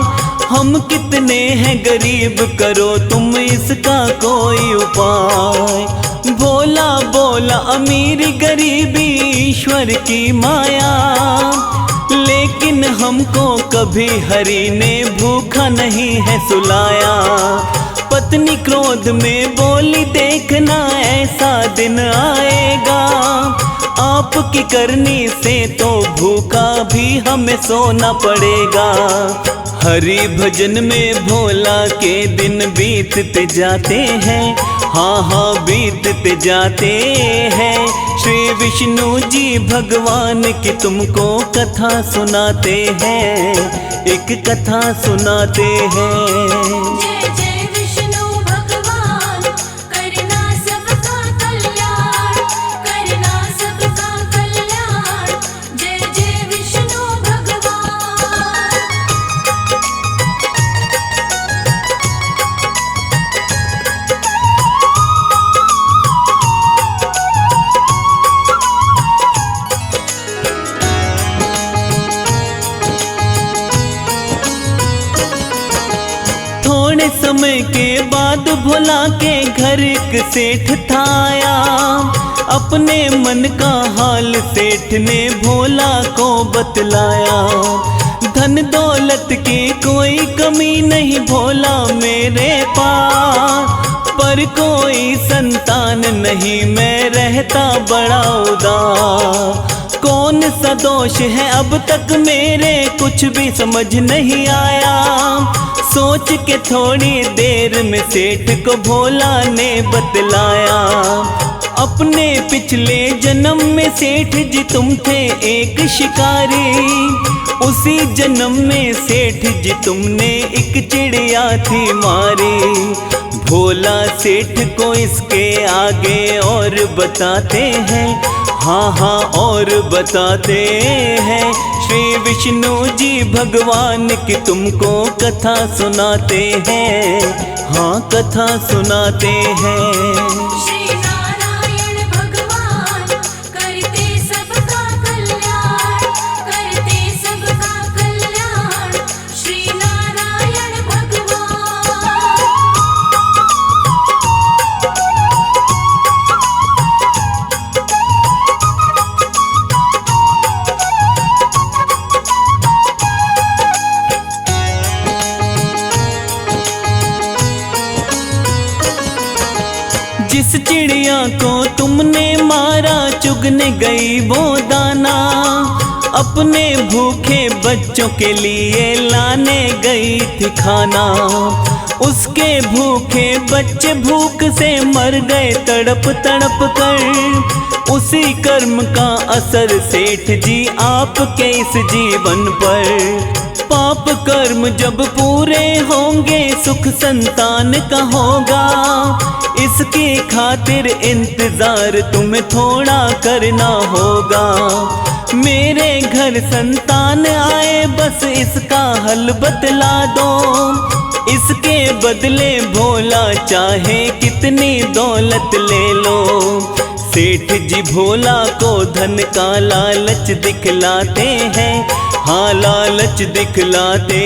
हम कितने हैं गरीब, करो तुम इसका कोई उपाय। भोला बोला, अमीरी गरीबी ईश्वर की माया, लेकिन हमको कभी हरि ने भूखा नहीं है सुलाया। पत्नी क्रोध में बोली, देखना ऐसा दिन आएगा, आपकी करनी से तो भूखा भी हमें सोना पड़ेगा। हरि भजन में भोला के दिन बीतते जाते हैं, हाँ हाँ बीतते जाते हैं। श्री विष्णु जी भगवान की तुमको कथा सुनाते हैं, एक कथा सुनाते हैं। जय जय विष्णु भगवान करना सबका कल्याण, करना सबका कल्याण। जय जय विष्णु भगवान। थोड़े समय के बाद भोला के घर एक सेठ था आया, अपने मन का हाल सेठ ने भोला को बतलाया। धन दौलत की कोई कमी नहीं भोला मेरे पास, पर कोई संतान नहीं, मैं रहता बड़ा उदास। कौन सा दोष है अब तक मेरे कुछ भी समझ नहीं आया। सोच के थोड़ी देर में सेठ को भोला ने बतलाया, अपने पिछले जन्म में सेठ जी तुम थे एक शिकारी, उसी जन्म में सेठ जी तुमने एक चिड़िया थी मारी। भोला सेठ को इसके आगे और बताते हैं, हाँ हाँ और बताते हैं। श्री विष्णु जी भगवान की तुमको कथा सुनाते हैं, हाँ कथा सुनाते हैं। श्री नारायण भगवान करते सबका कल्याण, करते सबका कल्याण। श्री नारायण भगवान। जिस चिड़िया को तुमने मारा चुगने गई वो दाना, अपने भूखे बच्चों के लिए लाने गई थी खाना। उसके भूखे बच्चे भूख से मर गए तड़प तड़प कर। उसी कर्म का असर सेठ जी आपके इस जीवन पर। पाप कर्म जब पूरे होंगे सुख संतान का होगा। इसकी खातिर इंतजार तुम्हें थोड़ा करना होगा। मेरे घर संतान आए बस इसका हल बतला दो। इसके बदले भोला चाहे कितनी दौलत ले लो। सेठ जी भोला को धन का लालच दिखलाते हैं। हाँ लालच दिखलाते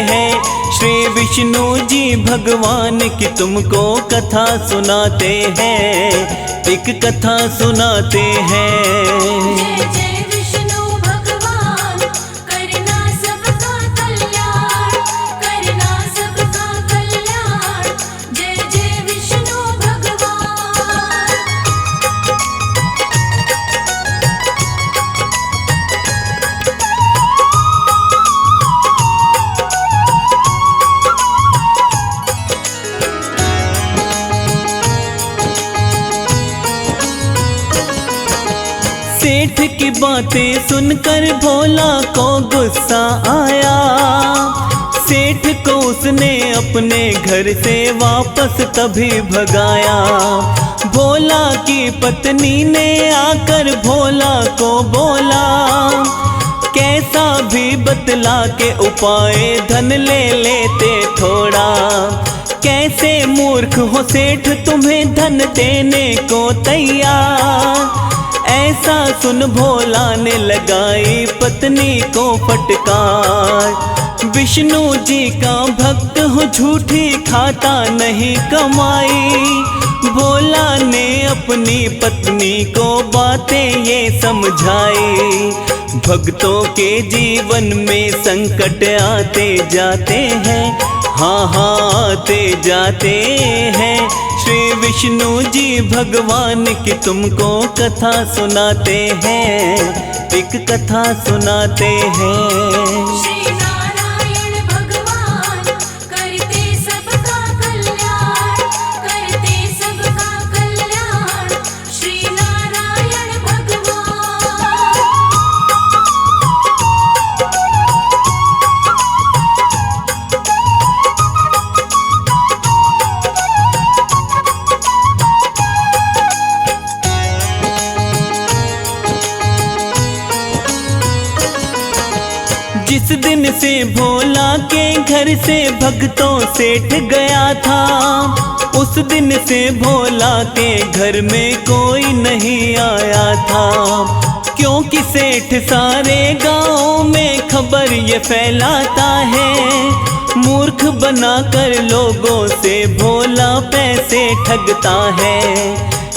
हैं। श्री विष्णु जी भगवान की तुमको कथा सुनाते हैं। एक कथा सुनाते हैं। जय जय विष्णु भगवान करना सबका कल्याण, करना सबका कल्याण। जय जय विष्णु भगवान। सेठ की बातें सुनकर भोला को गुस्सा आया। सेठ को उसने अपने घर से वापस तभी भगाया। भोला की पत्नी ने आकर भोला को बोला, कैसा भी बतला के उपाय धन ले लेते थोड़ा। कैसे मूर्ख हो सेठ तुम्हें धन देने को तैयार। ऐसा सुन भोला ने लगाई पत्नी को फटकार। विष्णु जी का भक्त हूँ झूठी खाता नहीं कमाई। भोला ने अपनी पत्नी को बातें ये समझाई। भक्तों के जीवन में संकट आते जाते हैं। हाँ हाँ आते जाते हैं। श्री विष्णु जी भगवान की तुमको कथा सुनाते हैं। एक कथा सुनाते हैं। श्री नारायण भगवान करते सबका कल्याण, करते सबका कल्याण। श्री नारायण भगवान। जिस दिन से भोला के घर से भक्तों सेठ गया था, उस दिन से भोला के घर में कोई नहीं आया था। क्योंकि सेठ सारे गांव में खबर ये फैलाता है। मूर्ख बनाकर लोगों से भोला पैसे ठगता है।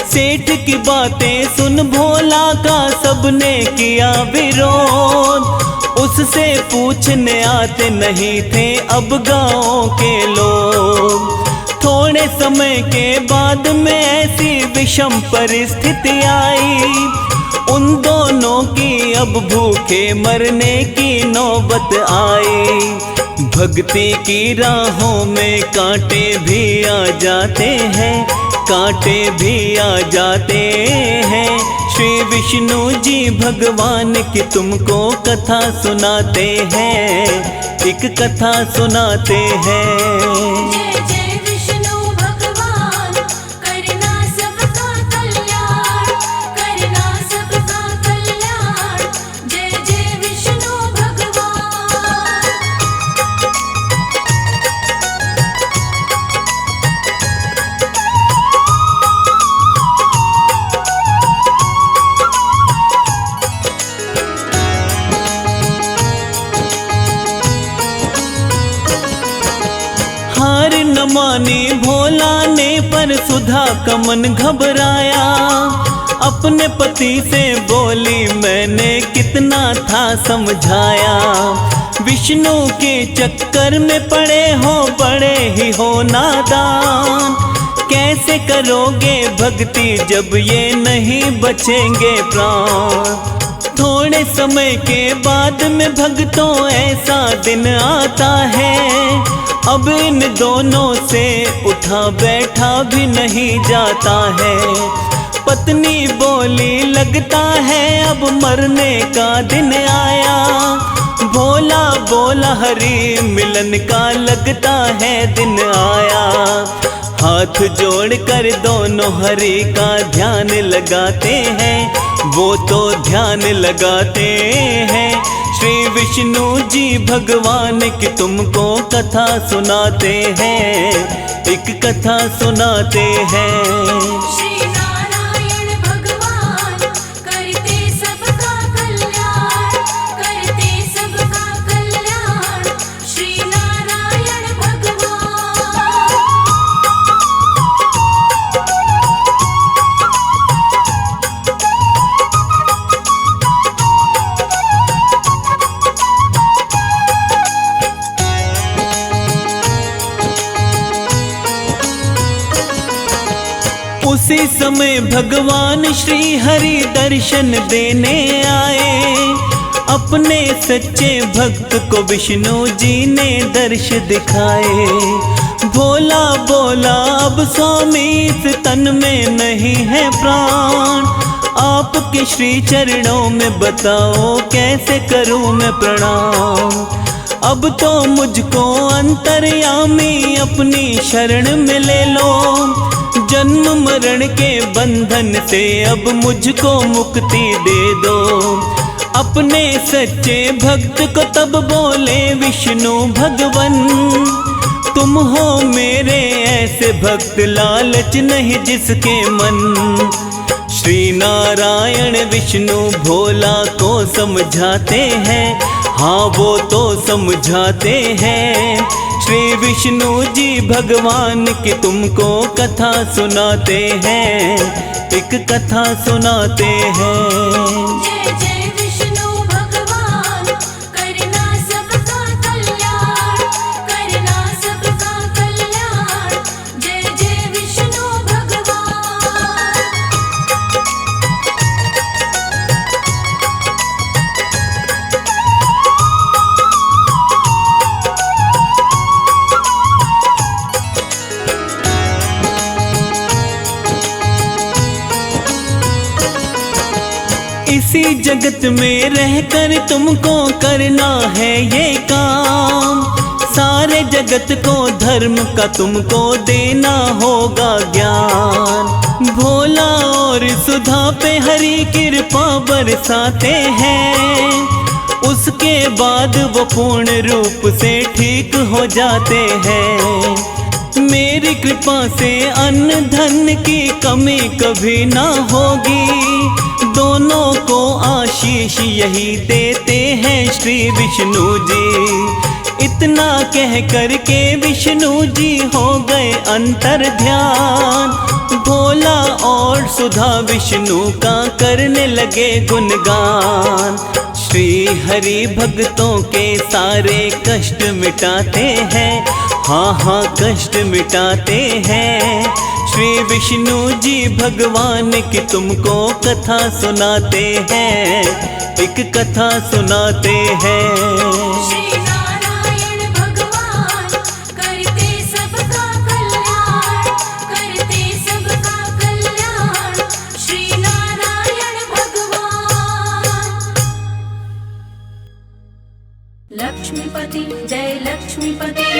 सेठ की बातें सुन भोला का सबने किया विरोध। उससे पूछने आते नहीं थे अब गाँव के लोग। थोड़े समय के बाद में ऐसी विषम परिस्थिति आई। उन दोनों की अब भूखे मरने की नौबत आई। भक्ति की राहों में कांटे भी आ जाते हैं, कांटे भी आ जाते हैं। श्री विष्णु जी भगवान की तुमको कथा सुनाते हैं। एक कथा सुनाते हैं। जय जय विष्णु भगवान करना सबका कल्याण, करना सबका कल्याण। जय जय विष्णु भगवान। हार न मानी भोला ने पर सुधा का मन घबराया। अपने पति से बोली मैंने कितना था समझाया। विष्णु के चक्कर में पड़े हो बड़े ही हो नादान। कैसे करोगे भक्ति जब ये नहीं बचेंगे प्राण। थोड़े थोड़े समय के बाद में भक्तों ऐसा दिन आता है, अब इन दोनों से उठा बैठा भी नहीं जाता है। पत्नी बोली लगता है अब मरने का दिन आया, भोला बोला हरि मिलन का लगता है दिन आया। हाथ जोड़कर दोनों हरि का ध्यान लगाते हैं, वो तो ध्यान लगाते हैं। श्री विष्णु जी भगवान की तुमको कथा सुनाते हैं, एक कथा सुनाते हैं। श्री नारायण भगवान करते सबका कल्याण, करते सबका कल्याण। श्री नारायण भगवान। उसी समय भगवान श्री हरि दर्शन देने आए, अपने सच्चे भक्त को विष्णु जी ने दर्श दिखाए। भोला बोला अब स्वामी इस तन में नहीं है प्राण, आपके श्री चरणों में बताओ कैसे करूं मैं प्रणाम। अब तो मुझको अंतर्यामी अपनी शरण में ले लो, जन्म मरण के बंधन से अब मुझको मुक्ति दे दो। अपने सच्चे भक्त को तब बोले विष्णु भगवन, तुम हो मेरे ऐसे भक्त लालच नहीं जिसके मन। श्री नारायण विष्णु भोला को समझाते हैं, हाँ वो तो समझाते हैं। श्री विष्णु जी भगवान की तुमको कथा सुनाते हैं, एक कथा सुनाते हैं। जय जय विष्णु भगवान करना सबका कल्याण, करना सबका कल्याण। जय जय विष्णु भगवान। इसी जगत में रहकर तुमको करना है ये काम, सारे जगत को धर्म का तुमको देना होगा ज्ञान। भोला और सुधा पे हरि कृपा बरसाते हैं, उसके बाद वो पूर्ण रूप से ठीक हो जाते हैं। मेरी कृपा से अन्न धन की कमी कभी ना होगी, दोनों को आशीष यही देते हैं श्री विष्णु जी। इतना कह करके विष्णु जी हो गए अंतर ध्यान, भोला और सुधा विष्णु का करने लगे गुणगान। श्री हरि भक्तों के सारे कष्ट मिटाते हैं, हाँ हाँ कष्ट मिटाते हैं। श्री विष्णु जी भगवान की तुमको कथा सुनाते हैं, एक कथा सुनाते हैं। श्री नारायण भगवान करते सबका कल्याण, करते सबका कल्याण। श्री नारायण भगवान। लक्ष्मीपति जय लक्ष्मीपति।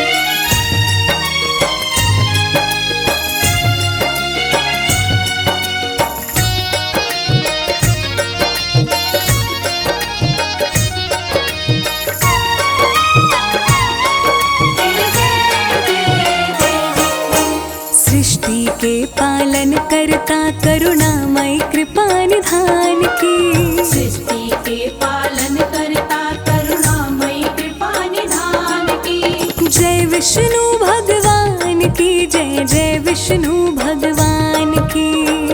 सृष्टि के पालन करता करुणामय कृपा निधान की, सृष्टि के पालन करता करुणामय कृपा निधान की। जय विष्णु भगवान की जय, जय विष्णु भगवान की।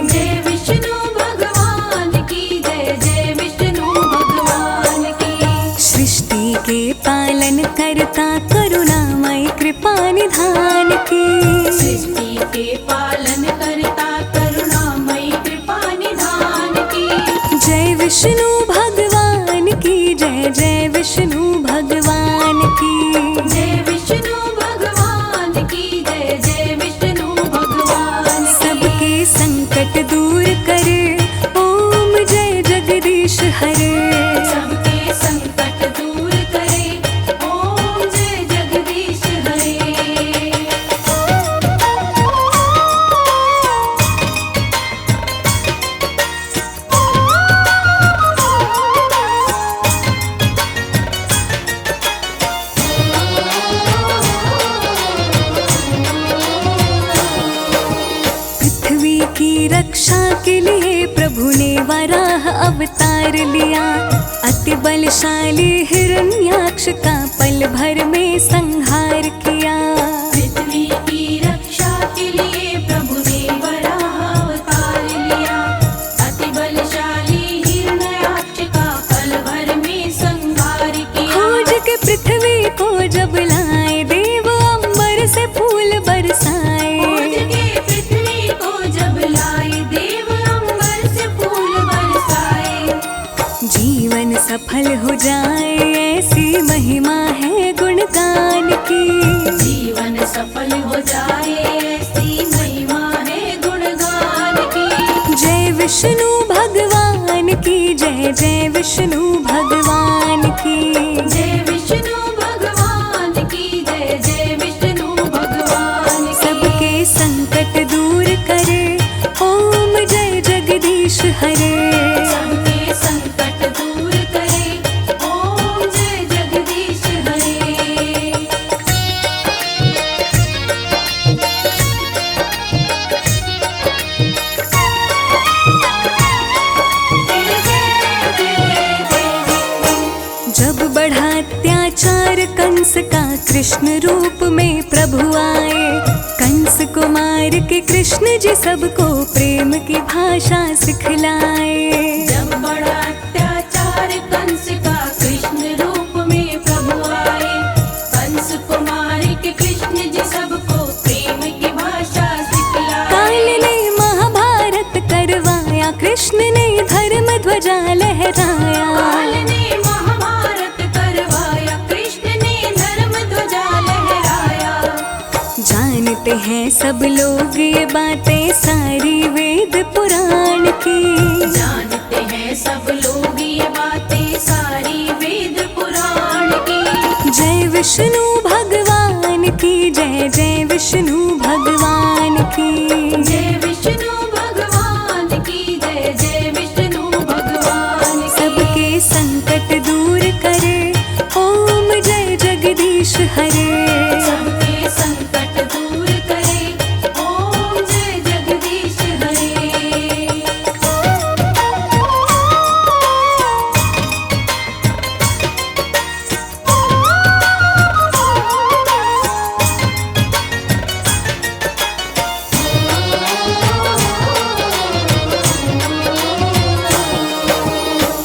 जय विष्णु भगवान की जय, जय विष्णु भगवान की। सृष्टि के पालन करता करुणामय कृपा निधान की, सृष्टि के पालन करता करुणामय कृपा निधान की। जय विष्णु भगवान विष्णु भगवान की। जय विष्णु भगवान की जय, जय विष्णु भगवान की। सबके संकट दूर करे, ओम जय जगदीश हरे। सबके संकट दूर करे, ओम जय जगदीश हरे। पृथ्वी की रक्षा के लिए प्रभु ने वराह अवतार लिया। अति बलशाली हिरण्याक्ष का पल भर में संहार किया। पृथ्वी की रक्षा के लिए प्रभु ने वराह अवतार लिया। अति बलशाली हिरण्याक्ष का पल भर में संहार किया। खोज के पृथ्वी को जब लाए, देव अंबर से फूल बरसाए। खोज के पृथ्वी को जब लाए, देव अंबर से फूल बरसाए। जीवन सफल हो जाए, ऐसी महिमा है गुणगान की। जीवन सफल हो जाए, ऐसी महिमा है गुणगान की। जय विष्णु भगवान की जय, जय विष्णु भगवान की। जय विष्णु भगवान की जय, जय विष्णु भगवान की। सबके संकट दूर करे, ओम जय जगदीश हरे। सबके संकट दूर करे, ओम जय जगदीश हरे। जब बढ़ा अत्याचार कंस का, कृष्ण रूप में प्रभु आए। कंस को मार के कृष्ण जी सबको प्रेम की भाषा सिखलाए। जब बड़ा अत्याचार कंस का, कृष्ण रूप में प्रभु आए। कंस को मार के कृष्ण जी सबको प्रेम की भाषा सिखलाए। काल ने महाभारत करवाया, कृष्ण ने धर्म ध्वजा लहराया। काल ने महाभारत करवाया, कृष्ण ने धर्म ध्वजा लहराया। जानते हैं सब लोग ये बातें सारी वेद पुराण की। जानते हैं सब लोग ये बातें सारी वेद पुराण की। जय विष्णु भगवान की जय, जय विष्णु भगवान की। जय विष्णु भगवान की जय, जय विष्णु भगवान की। सबके संकट दूर करे, ओम जय जगदीश हरे। सबके संकट दूर करे, ओम जय जगदीश हरे।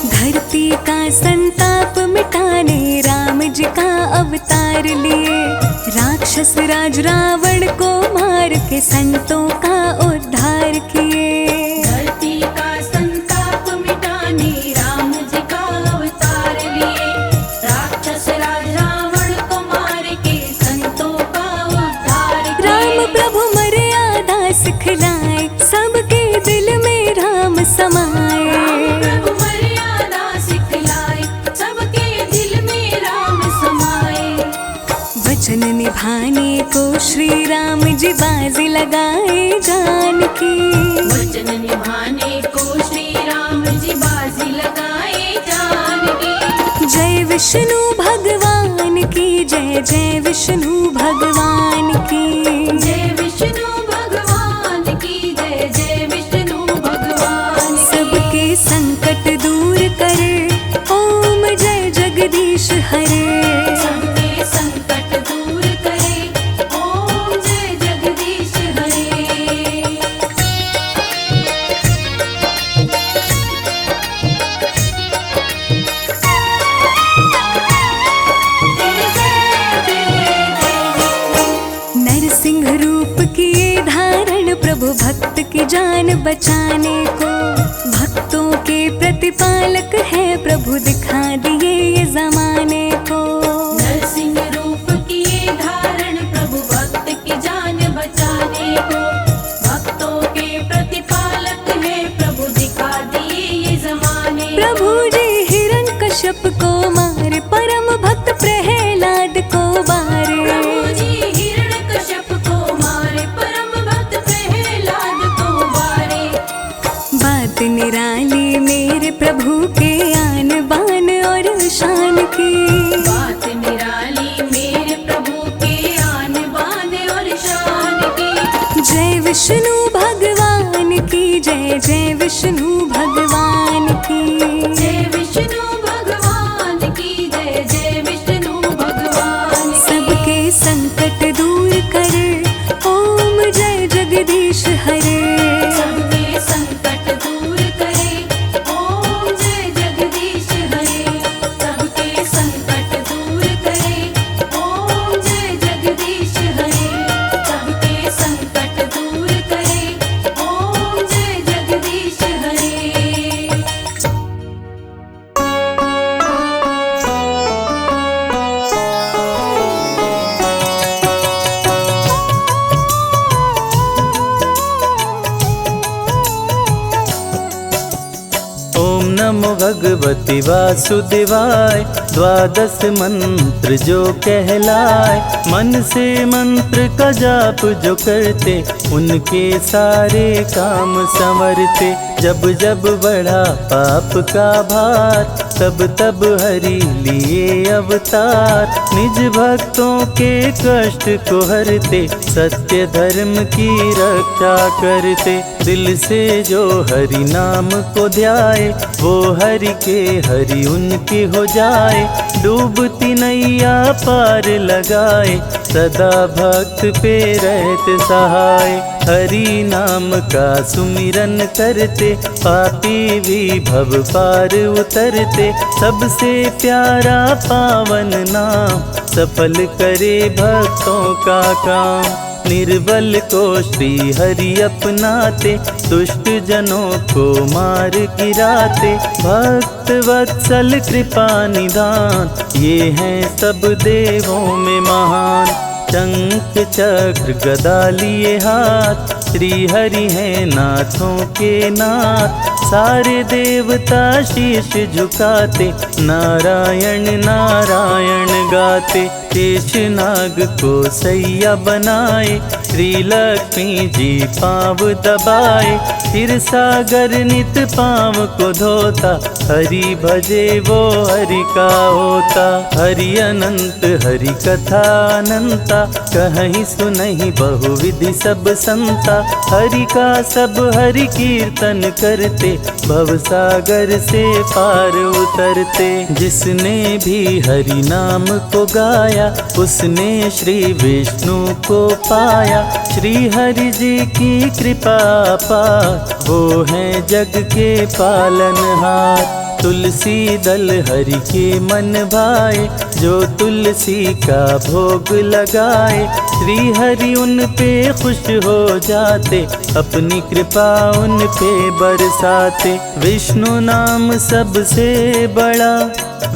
धरती का संताप मिटाने राम जी का अवतार लिए। राक्षस राज रावण को मार के संतों का उद्धार किए। धरती का संताप मिटाने राम जी का अवतार लिए। राक्षस राज रावण को मार के संतों का उद्धार किए। राम प्रभु मर्यादा सिखलाए, सबके दिल में राम समाए। राम प्रभु मर्यादा सिखलाए, सबके दिल में राम समाए। वचन निभाने को श्री राम जी बाजी लगाए जान की। वचन निभाने को श्री राम जी बाजी लगाए जान की। जय विष्णु भगवान की जय, जय विष्णु भगवान की। जय विष्णु भगवान की जय, जय विष्णु भगवान की। सबके संकट दूर करे, ओम जय जगदीश हरे। सबके संकट दूर करे, ओम जय जगदीश हरे। नरसिंह रूप किए धारण, प्रभु भक्त की जान बचाने को। भक्तों के प्रतिपालक है प्रभु, दिखा दिए ये जमाने और शान की। बात निराली मेरे प्रभु के आन बान और शान की। जय विष्णु भगवान की जय, जय विष्णु भगवान की। जय विष्णु भगवान की जय, जय विष्णु भगवान की। सबके संकट दूर करे, ओम जय जगदीश हरे। सबके संकट दूर करे, ओम जय जगदीश हरे। सबके संकट दूर करे, ओम जय जगदीश हरे। सबके संकट दूर करे, ओम जय जगदीश हरे। ओम नमो भगवती वासुदेवाय। द्वादश मंत्र जो कहलाए, मन से मंत्र का जाप जो करते, उनके सारे काम संवरते। जब जब बढ़ा पाप का भार, तब तब हरि लिए अवतार। निज भक्तों के कष्ट को हरते, सत्य धर्म की रक्षा करते। दिल से जो हरि नाम को ध्याए, वो हरि के हरि उनके हो जाए। डूबती नैया पार लगाए, सदा भक्त पे रहते सहाय। हरि नाम का सुमिरन करते, पापी भी भव पार उतरते। सबसे प्यारा पावन नाम, सफल करे भक्तों का काम। निर्बल को श्री हरि अपनाते, दुष्ट जनों को मार गिराते। भक्त वत्सल कृपा निधान, ये हैं सब देवों में महान। शंख चक्र गदा लिए हाथ, श्री हरि हैं नाथों के नाथ। सारे देवता शीश झुकाते, नारायण नारायण गाते। शेषनाग को सैया बनाए, श्री लक्ष्मी जी पाँव दबाए। फिर सागर नित पाँव को धोता, हरि भजे वो हरि का होता। हरि अनंत हरि कथा अनंता, कहीं सुनहि बहुविधि सब संता। हरि का सब हरि कीर्तन करते, भव सागर से पार उतरते। जिसने भी हरि नाम को गाया, उसने श्री विष्णु को पाया। श्री हरि जी की कृपा पार, वो हैं जग के पालनहार। तुलसी दल हरि के मन भाए, जो तुलसी का भोग लगाए। श्री हरि उन पे खुश हो जाते, अपनी कृपा उन पे बरसाते। विष्णु नाम सबसे बड़ा,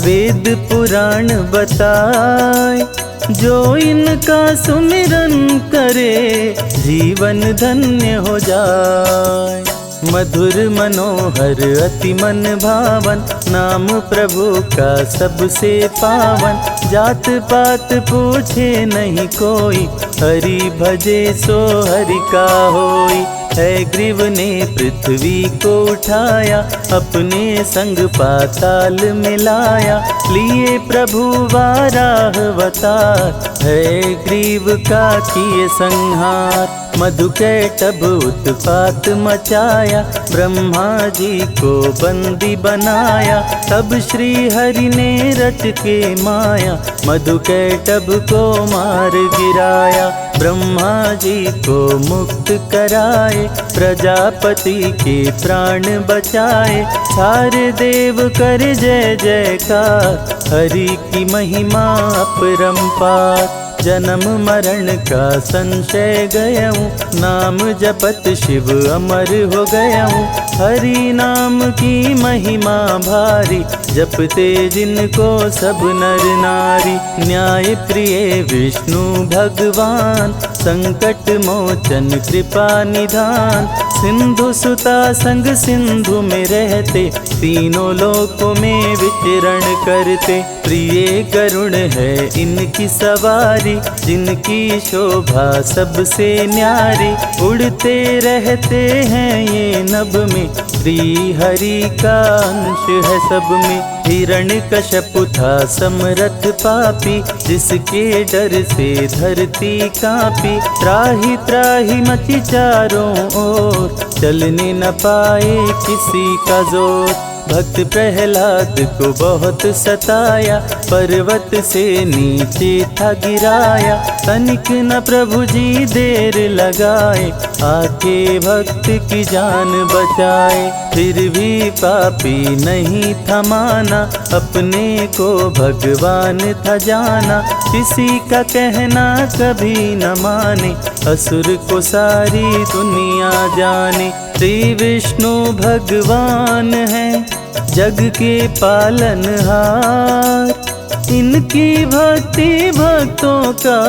वेद पुराण बताए। जो इनका सुमिरन करे, जीवन धन्य हो जाए। मधुर मनोहर अति मन भावन, नाम प्रभु का सबसे पावन। जात पात पूछे नहीं कोई, हरि भजे सो हरि का होई। है ग्रीव ने पृथ्वी को उठाया, अपने संग पाताल मिलाया। लिए प्रभु वाराह अवतार, है ग्रीव का किए संहार। मधुकैटभ उत्पात मचाया, ब्रह्मा जी को बंदी बनाया। तब श्री हरि ने रच के माया, मधुकैटभ को मार गिराया। ब्रह्मा जी को मुक्त कराए, प्रजापति के प्राण बचाए। सारे देव कर जय जयकार, हरि की महिमा अपरंपार। जन्म मरण का संशय गयऊँ, नाम जपत शिव अमर हो गयऊँ। हरि नाम की महिमा भारी, जपते जिनको सब नर नारी। न्याय प्रिय विष्णु भगवान, संकट मोचन कृपा निधान। सिंधु सुता संग सिंधु में रहते, तीनों लोकों में विचरण करते। प्रिय करुण है इनकी सवारी, जिनकी शोभा सबसे न्यारी। उड़ते रहते हैं ये नभ में, श्री हरि का अंश है सब में। हिरण्यकश्यप था समरथ पापी, जिसके डर से धरती कांपी। त्राहि त्राहि मची चारों ओर, चलने न पाए किसी का जोर। भक्त प्रहलाद को बहुत सताया, पर्वत से नीचे था गिराया। तनिक न प्रभु जी देर लगाए, आके भक्त की जान बचाए। फिर भी पापी नहीं था माना, अपने को भगवान था जाना। किसी का कहना कभी न माने, असुर को सारी दुनिया जाने। श्री विष्णु भगवान है जग के पालनहार, इनकी भक्ति भक्तों का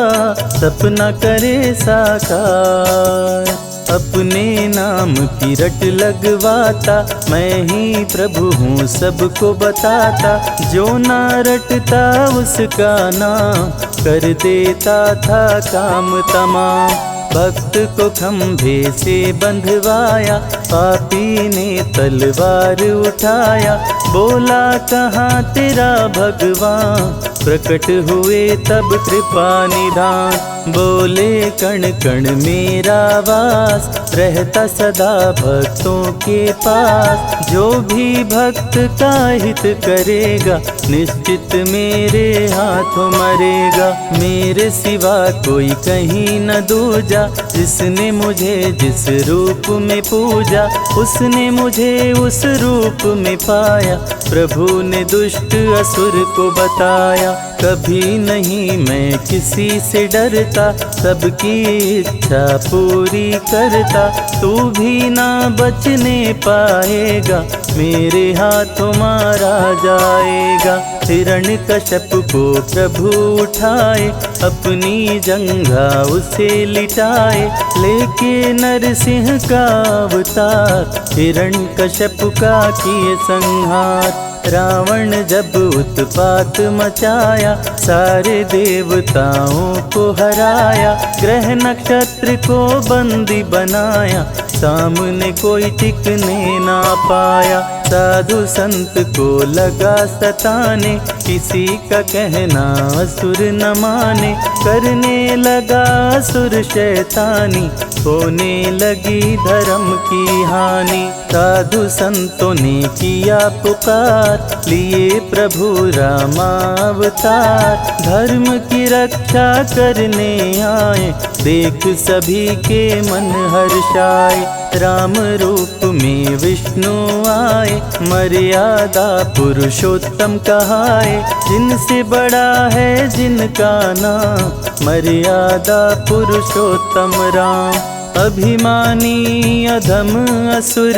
सपना करे साकार। अपने नाम की रट लगवाता, मैं ही प्रभु हूँ सबको बताता। जो ना रटता उसका नाम, कर देता था काम तमाम। भक्त को खंभे से बंधवाया, पापी ने तलवार उठाया। बोला कहाँ तेरा भगवान, प्रकट हुए तब कृपा निधान। बोले कण कण मेरा वास, रहता सदा भक्तों के पास। जो भी भक्त का हित करेगा, निश्चित मेरे हाथों मरेगा। मेरे सिवा कोई कहीं न दूजा, जिसने मुझे जिस रूप में पूजा, उसने मुझे उस रूप में पाया। प्रभु ने दुष्ट असुर को बताया, कभी नहीं मैं किसी से डरता, सबकी इच्छा पूरी करता। तू भी ना बचने पाएगा, मेरे हाथों मारा जाएगा। हिरण्यकश्यप को प्रभु उठाए, अपनी जंघा उसे लिटाए। लेके नरसिंह का अवतार, हिरण्यकश्यप का किए संहार। रावण जब उत्पात मचाया, सारे देवताओं को हराया। ग्रह नक्षत्र को बंदी बनाया, सामने कोई टिकने ना पाया। साधु संत को लगा सताने, किसी का कहना असुर न माने। करने लगा असुर शैतानी, होने लगी धर्म की हानि। साधु संतों ने किया पुकार, लिए प्रभु रामावतार। धर्म की रक्षा करने आए, देख सभी के मन हर्षाए। राम रूप में विष्णु आए, मर्यादा पुरुषोत्तम कहाए। जिनसे बड़ा है जिनका नाम, मर्यादा पुरुषोत्तम राम। अभिमानी अधम असुर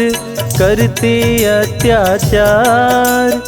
करते अत्याचार,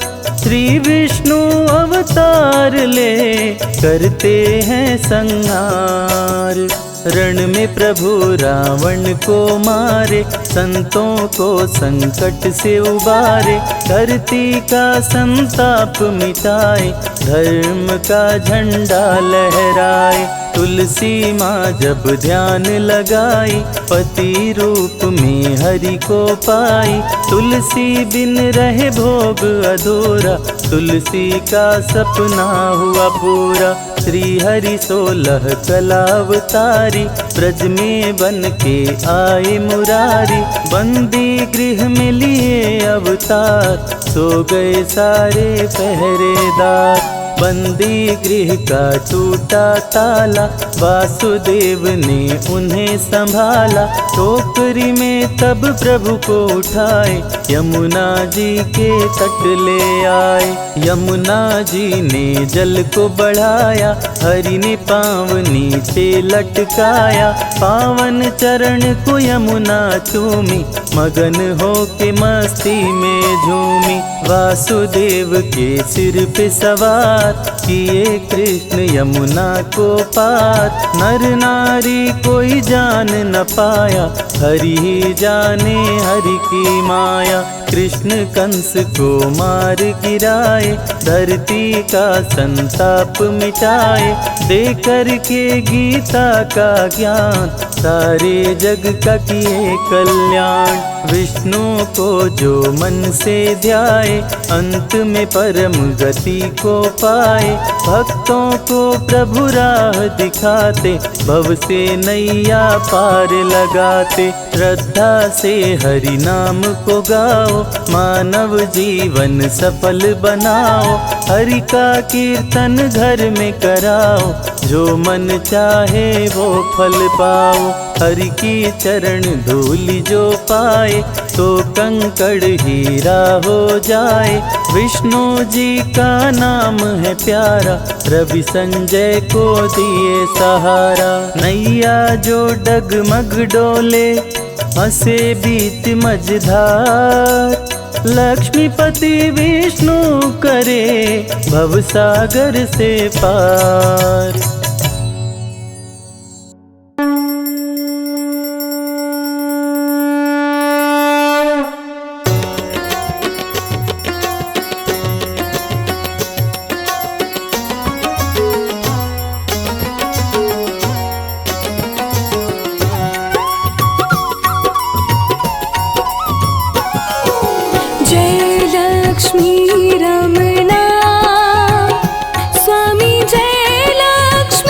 श्री विष्णु अवतार ले करते हैं संहार। रण में प्रभु रावण को मारे, संतों को संकट से उबारे। धरती का संताप मिटाए, धर्म का झंडा लहराए। तुलसी माँ जब ध्यान लगाई, पति रूप में हरि को पाई। तुलसी बिन रहे भोग अधूरा, तुलसी का सपना हुआ पूरा। श्री हरि 16 कलावतारी, ब्रज में बन के आए मुरारी। बंदी गृह में लिए अवतार, सो गए सारे पहरेदार। बंदी गृह का टूटा ताला, वासुदेव ने उन्हें संभाला। टोकरी में तब प्रभु को उठाए, यमुना जी के तट ले आए। यमुना जी ने जल को बढ़ाया, हरि ने पाँव नीचे लटकाया। पावन चरण को यमुना चूमी, मगन हो के मस्ती में झूमी। वासुदेव के सिर पे सवार, किए कृष्ण यमुना को पार। नर नारी कोई जान न पाया, हरि ही जाने हरि की माया। कृष्ण कंस को मार गिराए, धरती का संताप मिटाए। दे करके गीता का ज्ञान, सारे जग का किए कल्याण। विष्णु को जो मन से ध्याए, अंत में परम गति को पाए। भक्तों को प्रभु राह दिखाते, भव से नैया पार लगाते। श्रद्धा से हरि नाम को गाओ, मानव जीवन सफल बनाओ। हरि का कीर्तन घर में कराओ, जो मन चाहे वो फल पाओ। हरि की चरण धूल जो पाए, तो कंकड़ हीरा हो जाए। विष्णु जी का नाम है प्यारा, रवि संजय को दिए सहारा। नैया जो डगमग डोले, हंसे बीच मझधार। लक्ष्मीपति विष्णु करे, भवसागर से पार। लक्ष्मी रमणा स्वामी जय लक्ष्मी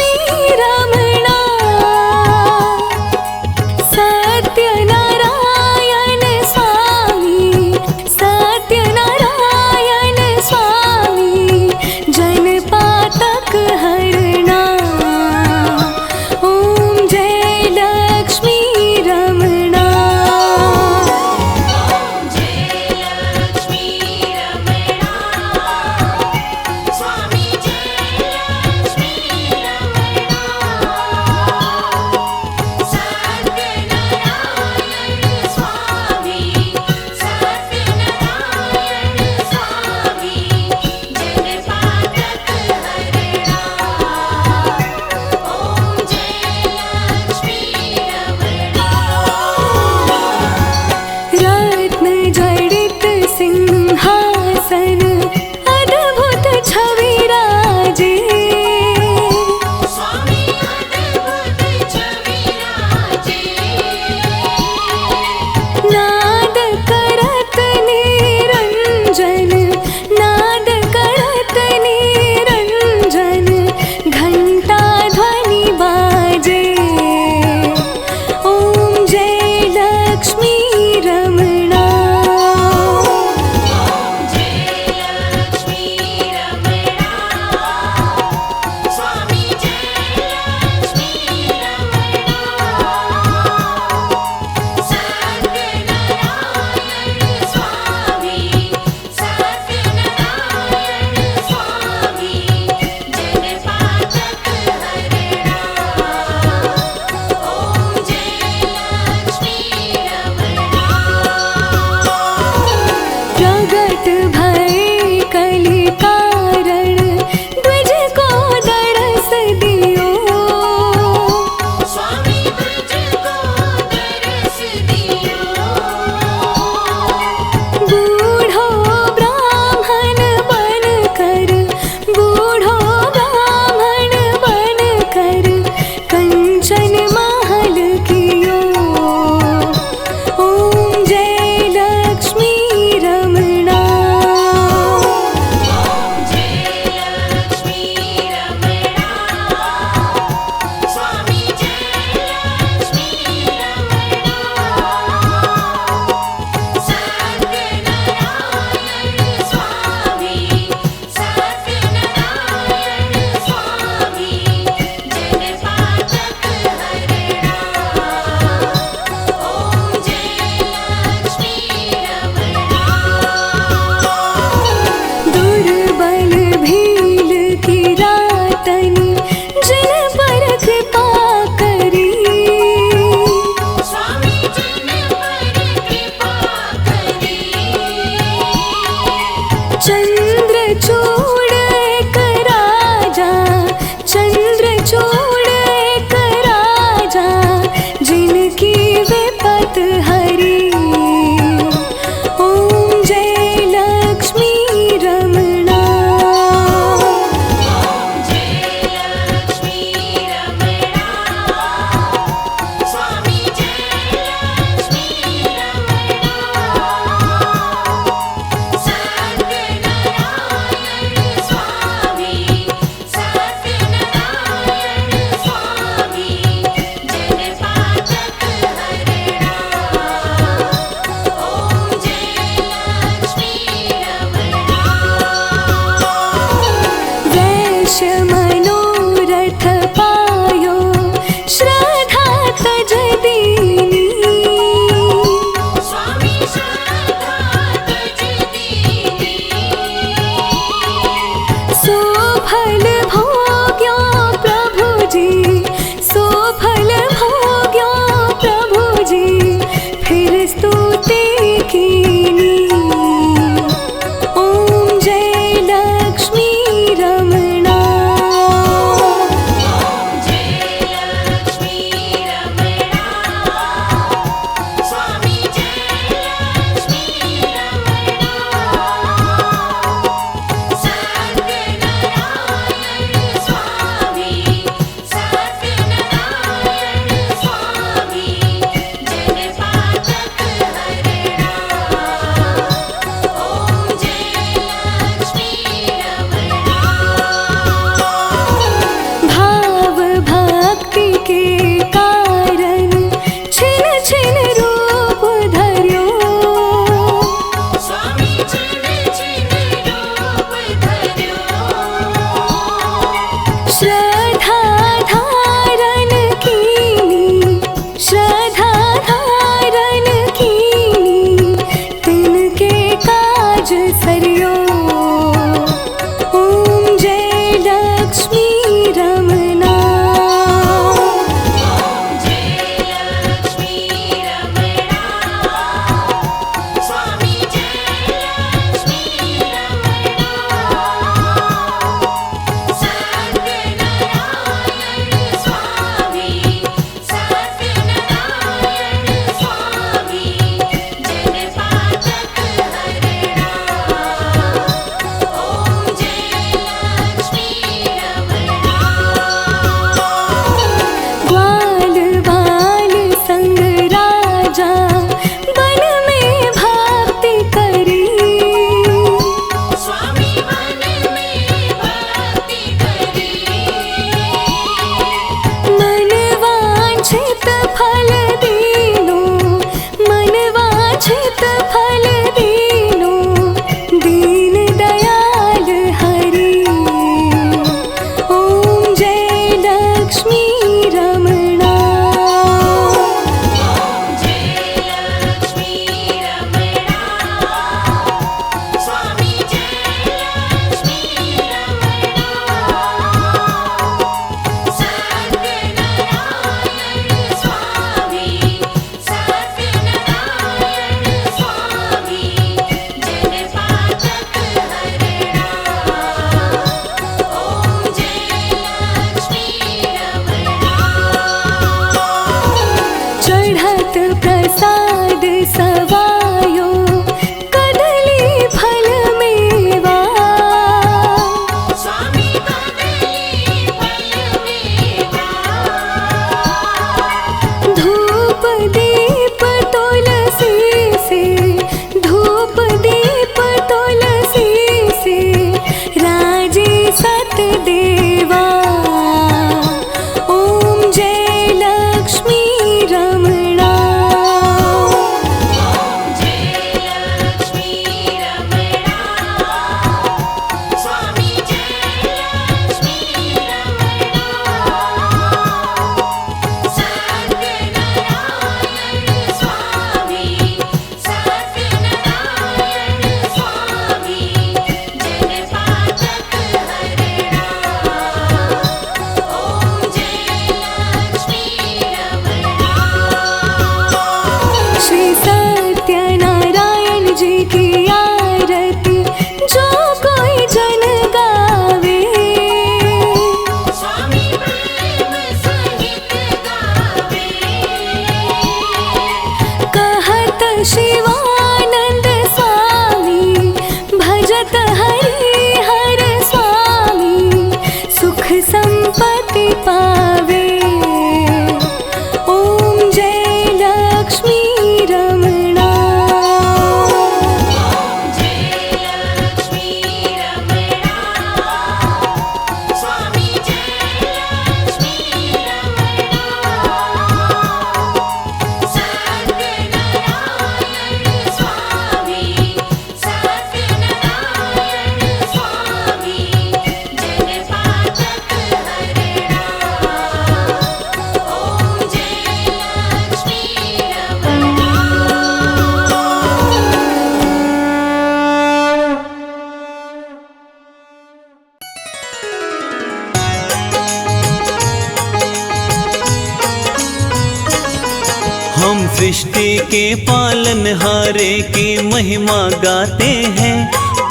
सृष्टि के पालनहारे की महिमा गाते हैं,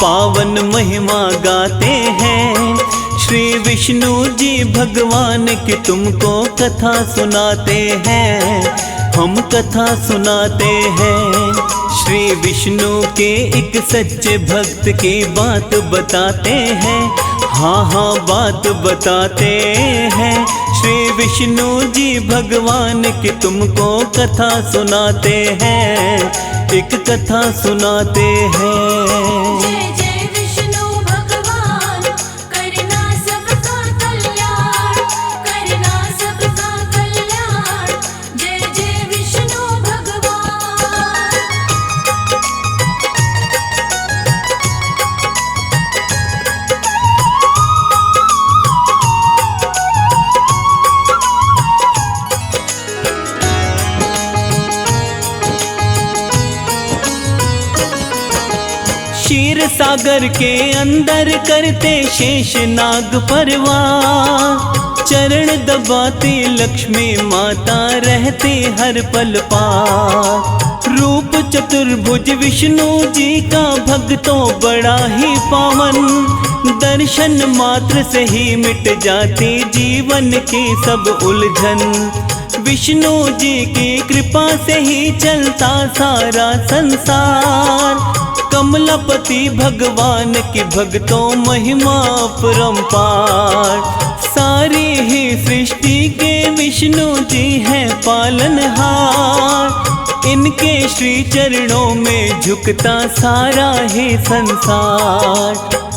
पावन महिमा गाते हैं। श्री विष्णु जी भगवान की तुमको कथा सुनाते हैं, हम कथा सुनाते हैं। श्री विष्णु के एक सच्चे भक्त की बात बताते हैं, हाँ हाँ बात बताते हैं। श्री विष्णु जी भगवान की तुमको कथा सुनाते हैं, एक कथा सुनाते हैं। जय जय विष्णु भगवान, करना सबका कल्याण, करना सबका कल्याण। जय जय विष्णु भगवान। क्षीर सागर के अंदर करते शेष नाग परवार, चरण दबाती लक्ष्मी माता रहती हर पल पार। रूप चतुर्भुज विष्णु जी का भक्तों बड़ा ही पावन, दर्शन मात्र से ही मिट जाती जीवन की सब उलझन। विष्णु जी की कृपा से ही चलता सारा संसार, कमलापति भगवान की भक्तों महिमा परम्पार। सारी ही सृष्टि के विष्णु जी हैं पालनहार, इनके श्री चरणों में झुकता सारा ही संसार।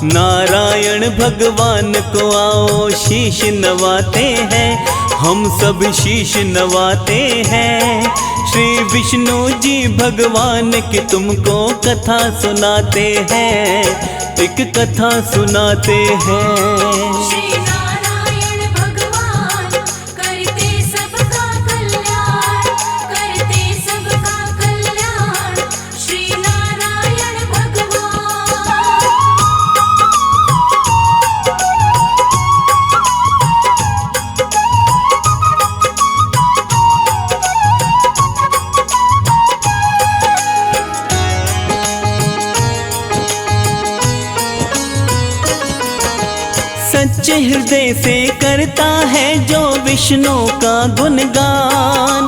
नारायण भगवान को आओ शीश नवाते हैं, हम सब शीश नवाते हैं। श्री विष्णु जी भगवान की तुमको कथा सुनाते हैं, एक कथा सुनाते हैं। श्री नारायण भगवान, करते सबका कल्याण, करते सबका कल्याण। श्री नारायण भगवान। सच्चे हृदय से करता है जो विष्णु का गुणगान,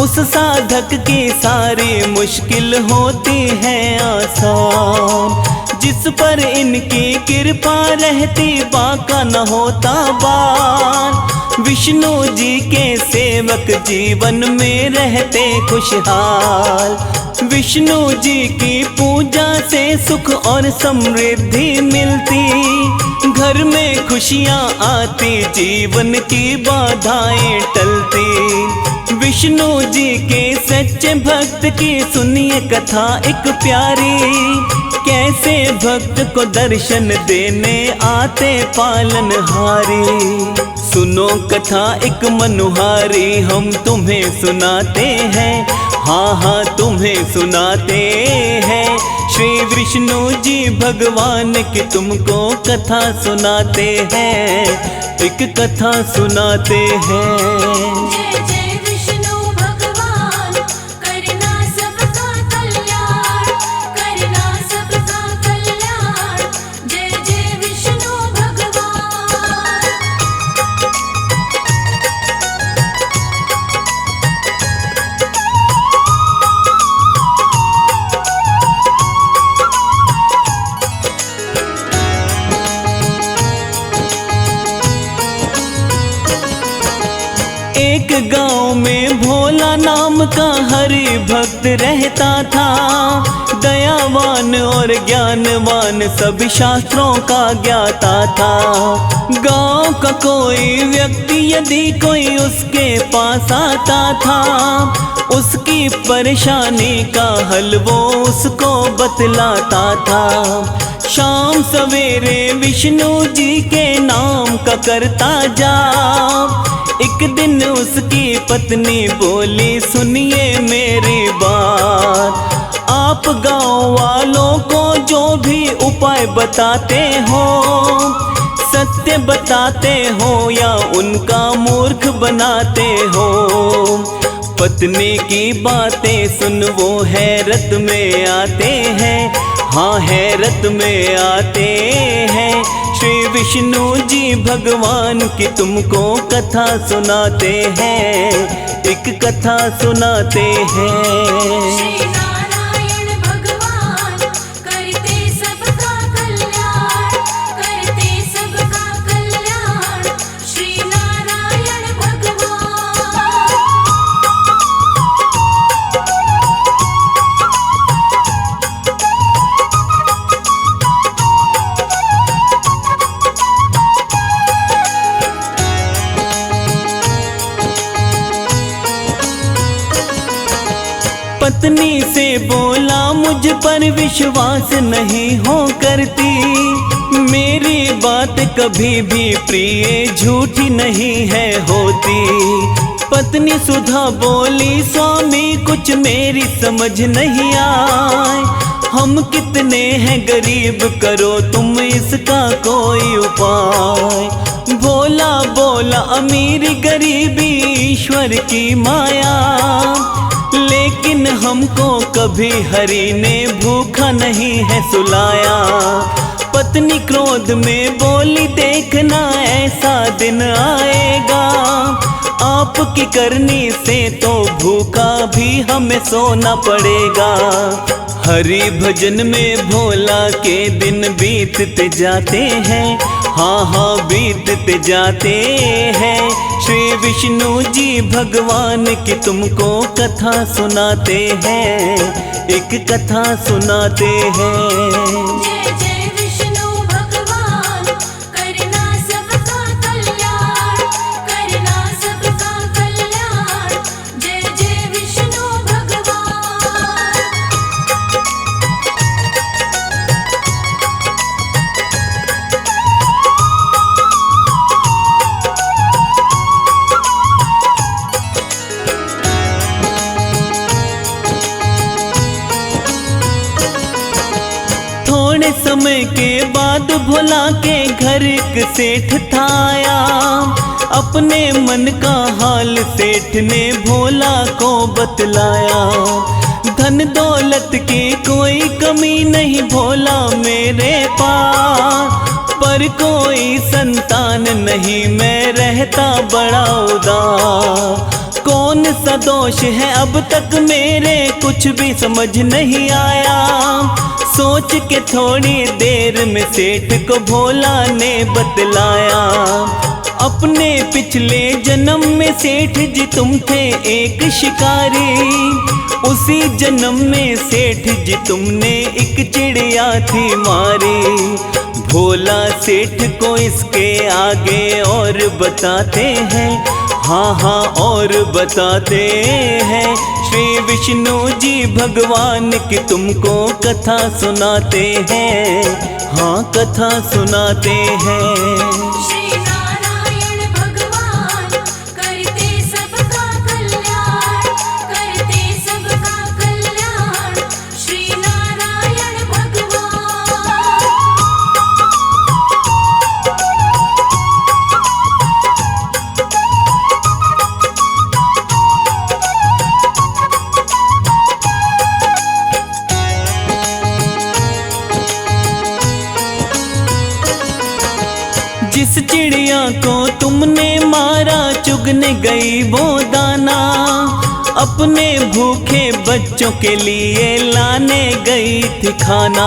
उस साधक की सारी मुश्किल होती है आसान। जिस पर इनकी कृपा रहती बाका न होता बार, विष्णु जी के सेवक जीवन में रहते खुशहाल। विष्णु जी की पूजा से सुख और समृद्धि मिलती, घर में खुशियाँ आती, जीवन की बाधाएं टलती। विष्णु जी के सच्चे भक्त की सुनिए कथा एक प्यारी, कैसे भक्त को दर्शन देने आते पालनहारी। सुनो कथा एक मनोहारी, हम तुम्हें सुनाते हैं, हाँ हाँ तुम्हें सुनाते हैं। श्री विष्णु जी भगवान की तुमको कथा सुनाते हैं, एक कथा सुनाते हैं। जय जय विष्णु भगवान, करना सबका कल्याण, करना सबका कल्याण। जय जय विष्णु भगवान। एक गांव में भोला नाम का हरि भक्त रहता था, दयावान और ज्ञानवान सब शास्त्रों का ज्ञाता था। गांव का कोई व्यक्ति यदि कोई उसके पास आता था, उसकी परेशानी का हल वो उसको बतलाता था। शाम सवेरे विष्णु जी के नाम का करता जाप, एक दिन उसकी पत्नी बोली सुनिए मेरी बात, आप गांव वालों को जो भी उपाय बताते हो, सत्य बताते हो या उनका मूर्ख बनाते हो। पत्नी की बातें सुन वो हैरत में आते हैं, हाँ हैरत में आते हैं। श्री विष्णु जी भगवान की तुमको कथा सुनाते हैं, एक कथा सुनाते हैं। श्री नारायण भगवान करते सबका कल्याण, करते सबका कल्याण। श्री नारायण भगवान। पत्नी से बोला मुझ पर विश्वास नहीं हो करती, मेरी बात कभी भी प्रिय झूठी नहीं है होती। पत्नी सुधा बोली स्वामी कुछ मेरी समझ नहीं आए, हम कितने हैं गरीब करो तुम इसका कोई उपाय। भोला बोला अमीरी गरीबी ईश्वर की माया, लेकिन हमको कभी हरि ने भूखा नहीं है सुलाया। पत्नी क्रोध में बोली देखना ऐसा दिन आएगा, आपकी करनी से तो भूखा भी हमें सोना पड़ेगा। हरि भजन में भोला के दिन बीतते जाते हैं, हाँ हाँ बीतते जाते हैं। श्री विष्णु जी भगवान की तुमको कथा सुनाते हैं, एक कथा सुनाते हैं। जय जय विष्णु भगवान करना सबका कल्याण, करना सबका कल्याण। जय जय विष्णु भगवान। थोड़े समय के बाद भोला के घर एक सेठ था आया, अपने मन का हाल सेठ ने भोला को बतलाया। धन दौलत की कोई कमी नहीं भोला मेरे पास, पर कोई संतान नहीं मैं रहता बड़ा उदास। कौन सा दोष है अब तक मेरे कुछ भी समझ नहीं आया। सोच के थोड़ी देर में सेठ को भोला ने बतलाया, अपने पिछले जन्म में सेठ जी तुम थे एक शिकारी, उसी जन्म में सेठ जी तुमने एक चिड़िया थी मारी। भोला सेठ को इसके आगे और बताते हैं, हाँ हाँ और बताते हैं। श्री विष्णु जी भगवान की तुमको कथा सुनाते हैं, हाँ कथा सुनाते हैं। श्री नारायण भगवान करते सबका कल्याण, करते सबका कल्याण। श्री नारायण भगवान। जिस चिड़िया को तुमने मारा चुगने गई वो दाना, अपने भूखे बच्चों के लिए लाने गई थी खाना।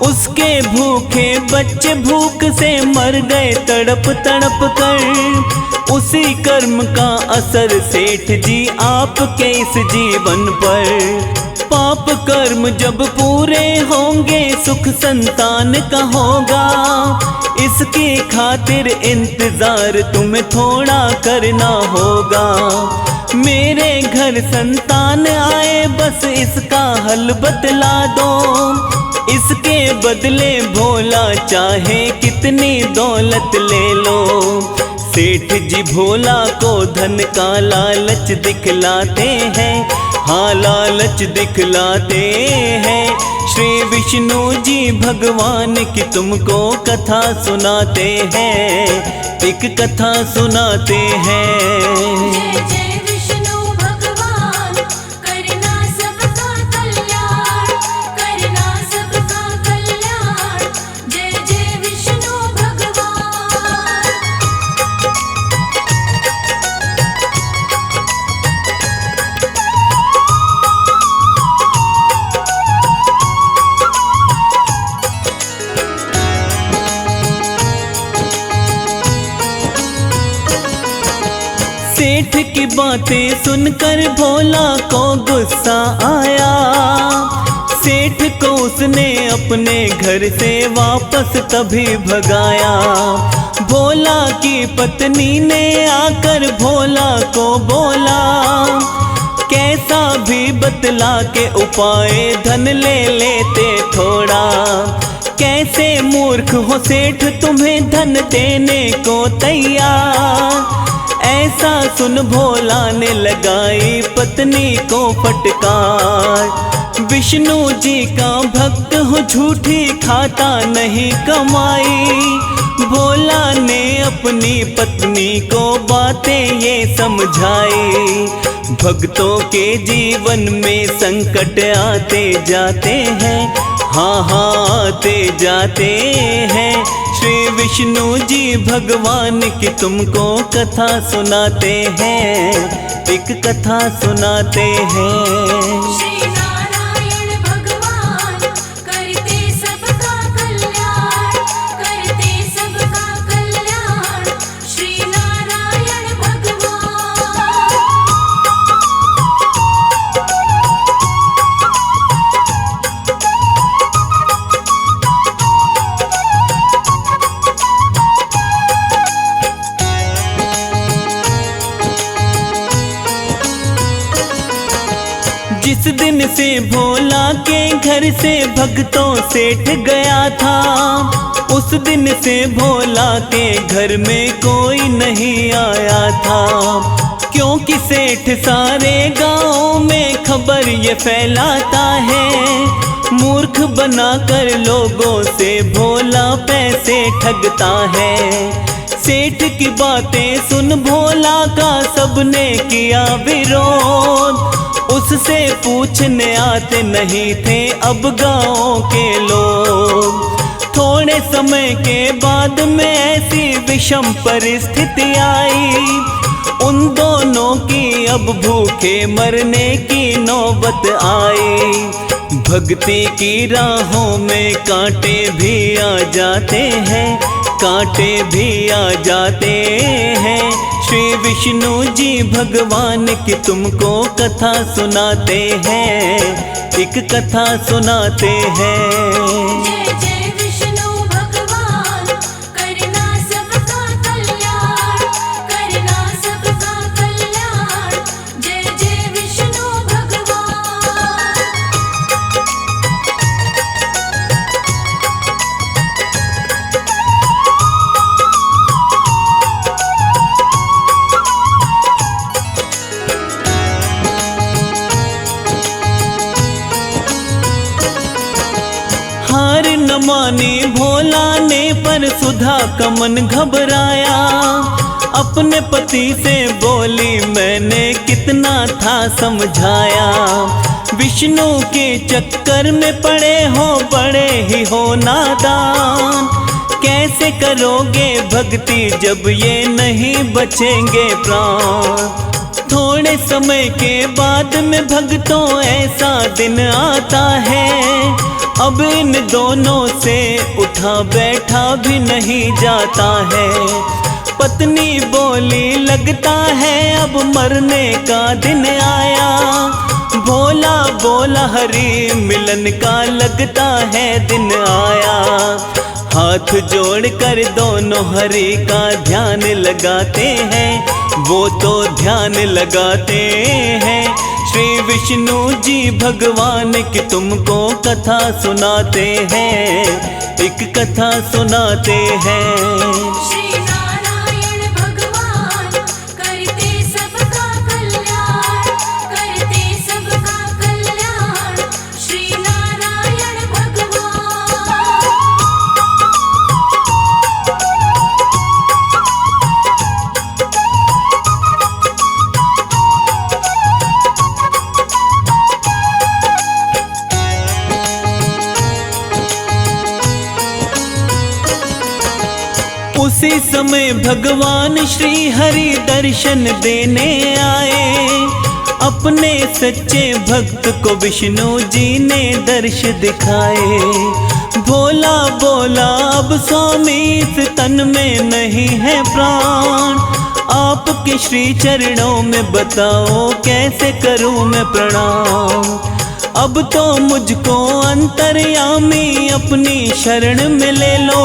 उसके भूखे बच्चे भूख से मर गए तड़प तड़प कर, उसी कर्म का असर सेठ जी आपके इस जीवन पर। पाप कर्म जब पूरे होंगे सुख संतान का होगा, इसकी खातिर इंतजार तुम्हें थोड़ा करना होगा। मेरे घर संतान आए बस इसका हल बतला दो, इसके बदले भोला चाहे कितनी दौलत ले लो। सेठ जी भोला को धन का लालच दिखलाते हैं, हाँ लालच दिखलाते हैं। श्री विष्णु जी भगवान की तुमको कथा सुनाते हैं, एक कथा सुनाते हैं। जय जय विष्णु भगवान सेठ की बातें सुनकर भोला को गुस्सा आया। सेठ को उसने अपने घर से वापस तभी भगाया। भोला की पत्नी ने आकर भोला को बोला, कैसा भी बतला के उपाय धन ले लेते थोड़ा। कैसे मूर्ख हो सेठ तुम्हें धन देने को तैयार। ऐसा सुन भोला ने लगाई पत्नी को फटकार। विष्णु जी का भक्त हूँ झूठी खाता नहीं कमाई। भोला ने अपनी पत्नी को बातें ये समझाई। भक्तों के जीवन में संकट आते जाते हैं, हाँ आते जाते हैं। श्री विष्णु जी भगवान की तुमको कथा सुनाते हैं, एक कथा सुनाते हैं। श्री नारायण भगवान करते सबका कल्याण, करते सबका कल्याण। श्री नारायण भगवान। जिस दिन से भोला के घर से भक्तों सेठ गया था, उस दिन से भोला के घर में कोई नहीं आया था। क्योंकि सेठ सारे गांव में खबर ये फैलाता है। मूर्ख बनाकर लोगों से भोला पैसे ठगता है। सेठ की बातें सुन भोला का सबने किया विरोध। उससे पूछने आते नहीं थे अब गाँव के लोग। थोड़े समय के बाद में ऐसी विषम परिस्थिति आई। उन दोनों की अब भूखे मरने की नौबत आई। भक्ति की राहों में कांटे भी आ जाते हैं, कांटे भी आ जाते हैं। श्री विष्णु जी भगवान की तुमको कथा सुनाते हैं, एक कथा सुनाते हैं। जय जय विष्णु भगवान करना सबका कल्याण, करना सबका कल्याण। जय जय विष्णु भगवान। हार न मानी भोला ने पर सुधा का मन घबराया। अपने पति से बोली मैंने कितना था समझाया। विष्णु के चक्कर में पड़े हो बड़े ही हो नादान। कैसे करोगे भक्ति जब ये नहीं बचेंगे प्राण। थोड़े समय के बाद में भक्तों ऐसा दिन आता है। अब इन दोनों से उठा बैठा भी नहीं जाता है। पत्नी बोली लगता है अब मरने का दिन आया। भोला बोला हरि मिलन का लगता है दिन आया। हाथ जोड़कर दोनों हरि का ध्यान लगाते हैं, वो तो ध्यान लगाते हैं। श्री विष्णु जी भगवान की तुमको कथा सुनाते हैं, एक कथा सुनाते हैं। श्री नारायण भगवान करते सबका कल्याण, करते सबका कल्याण। श्री नारायण भगवान। उसी समय भगवान श्री हरि दर्शन देने आए। अपने सच्चे भक्त को विष्णु जी ने दर्श दिखाए। भोला बोला अब स्वामी इस तन में नहीं है प्राण। आपके श्री चरणों में बताओ कैसे करूं मैं प्रणाम। अब तो मुझको अंतर्यामी अपनी शरण में ले लो,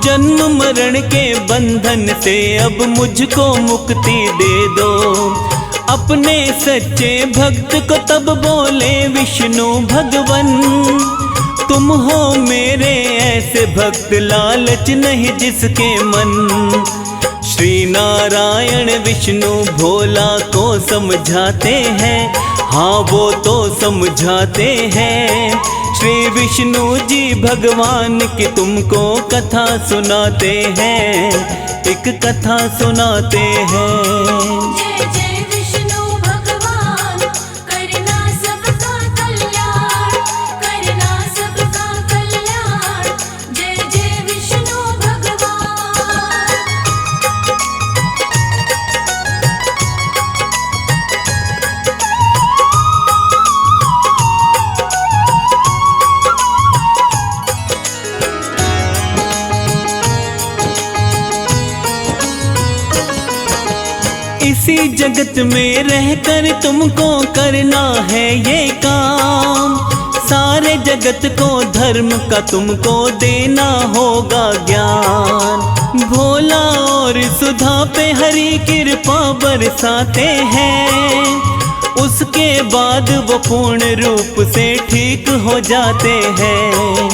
जन्म मरण के बंधन से अब मुझको मुक्ति दे दो। अपने सच्चे भक्त को तब बोले विष्णु भगवन, तुम हो मेरे ऐसे भक्त लालच नहीं जिसके मन। श्री नारायण विष्णु भोला को समझाते हैं, हाँ वो तो समझाते हैं। श्री विष्णु जी भगवान की तुमको कथा सुनाते हैं, एक कथा सुनाते हैं। जय जय विष्णु भगवान, करना सबका कल्याण, करना सबका कल्याण। जय जय विष्णु भगवान। इसी जगत में रहकर तुमको करना है ये काम, सारे जगत को धर्म का तुमको देना होगा ज्ञान। भोला और सुधा पे हरि कृपा बरसाते हैं, उसके बाद वो पूर्ण रूप से ठीक हो जाते हैं।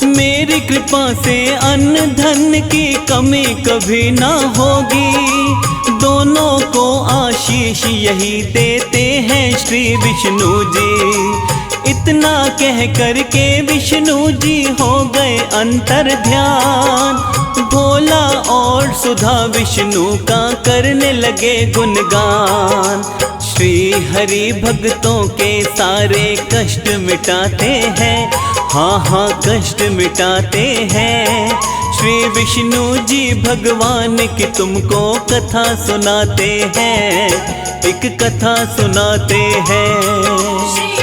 मेरी कृपा से अन्न धन की कमी कभी ना होगी, दोनों को आशीष यही देते हैं श्री विष्णु जी। इतना कह करके विष्णु जी हो गए अंतर ध्यान, भोला और सुधा विष्णु का करने लगे गुणगान। श्री हरि भक्तों के सारे कष्ट मिटाते हैं, हाँ हाँ कष्ट मिटाते हैं। श्री विष्णु जी भगवान की तुमको कथा सुनाते हैं, एक कथा सुनाते हैं। श्री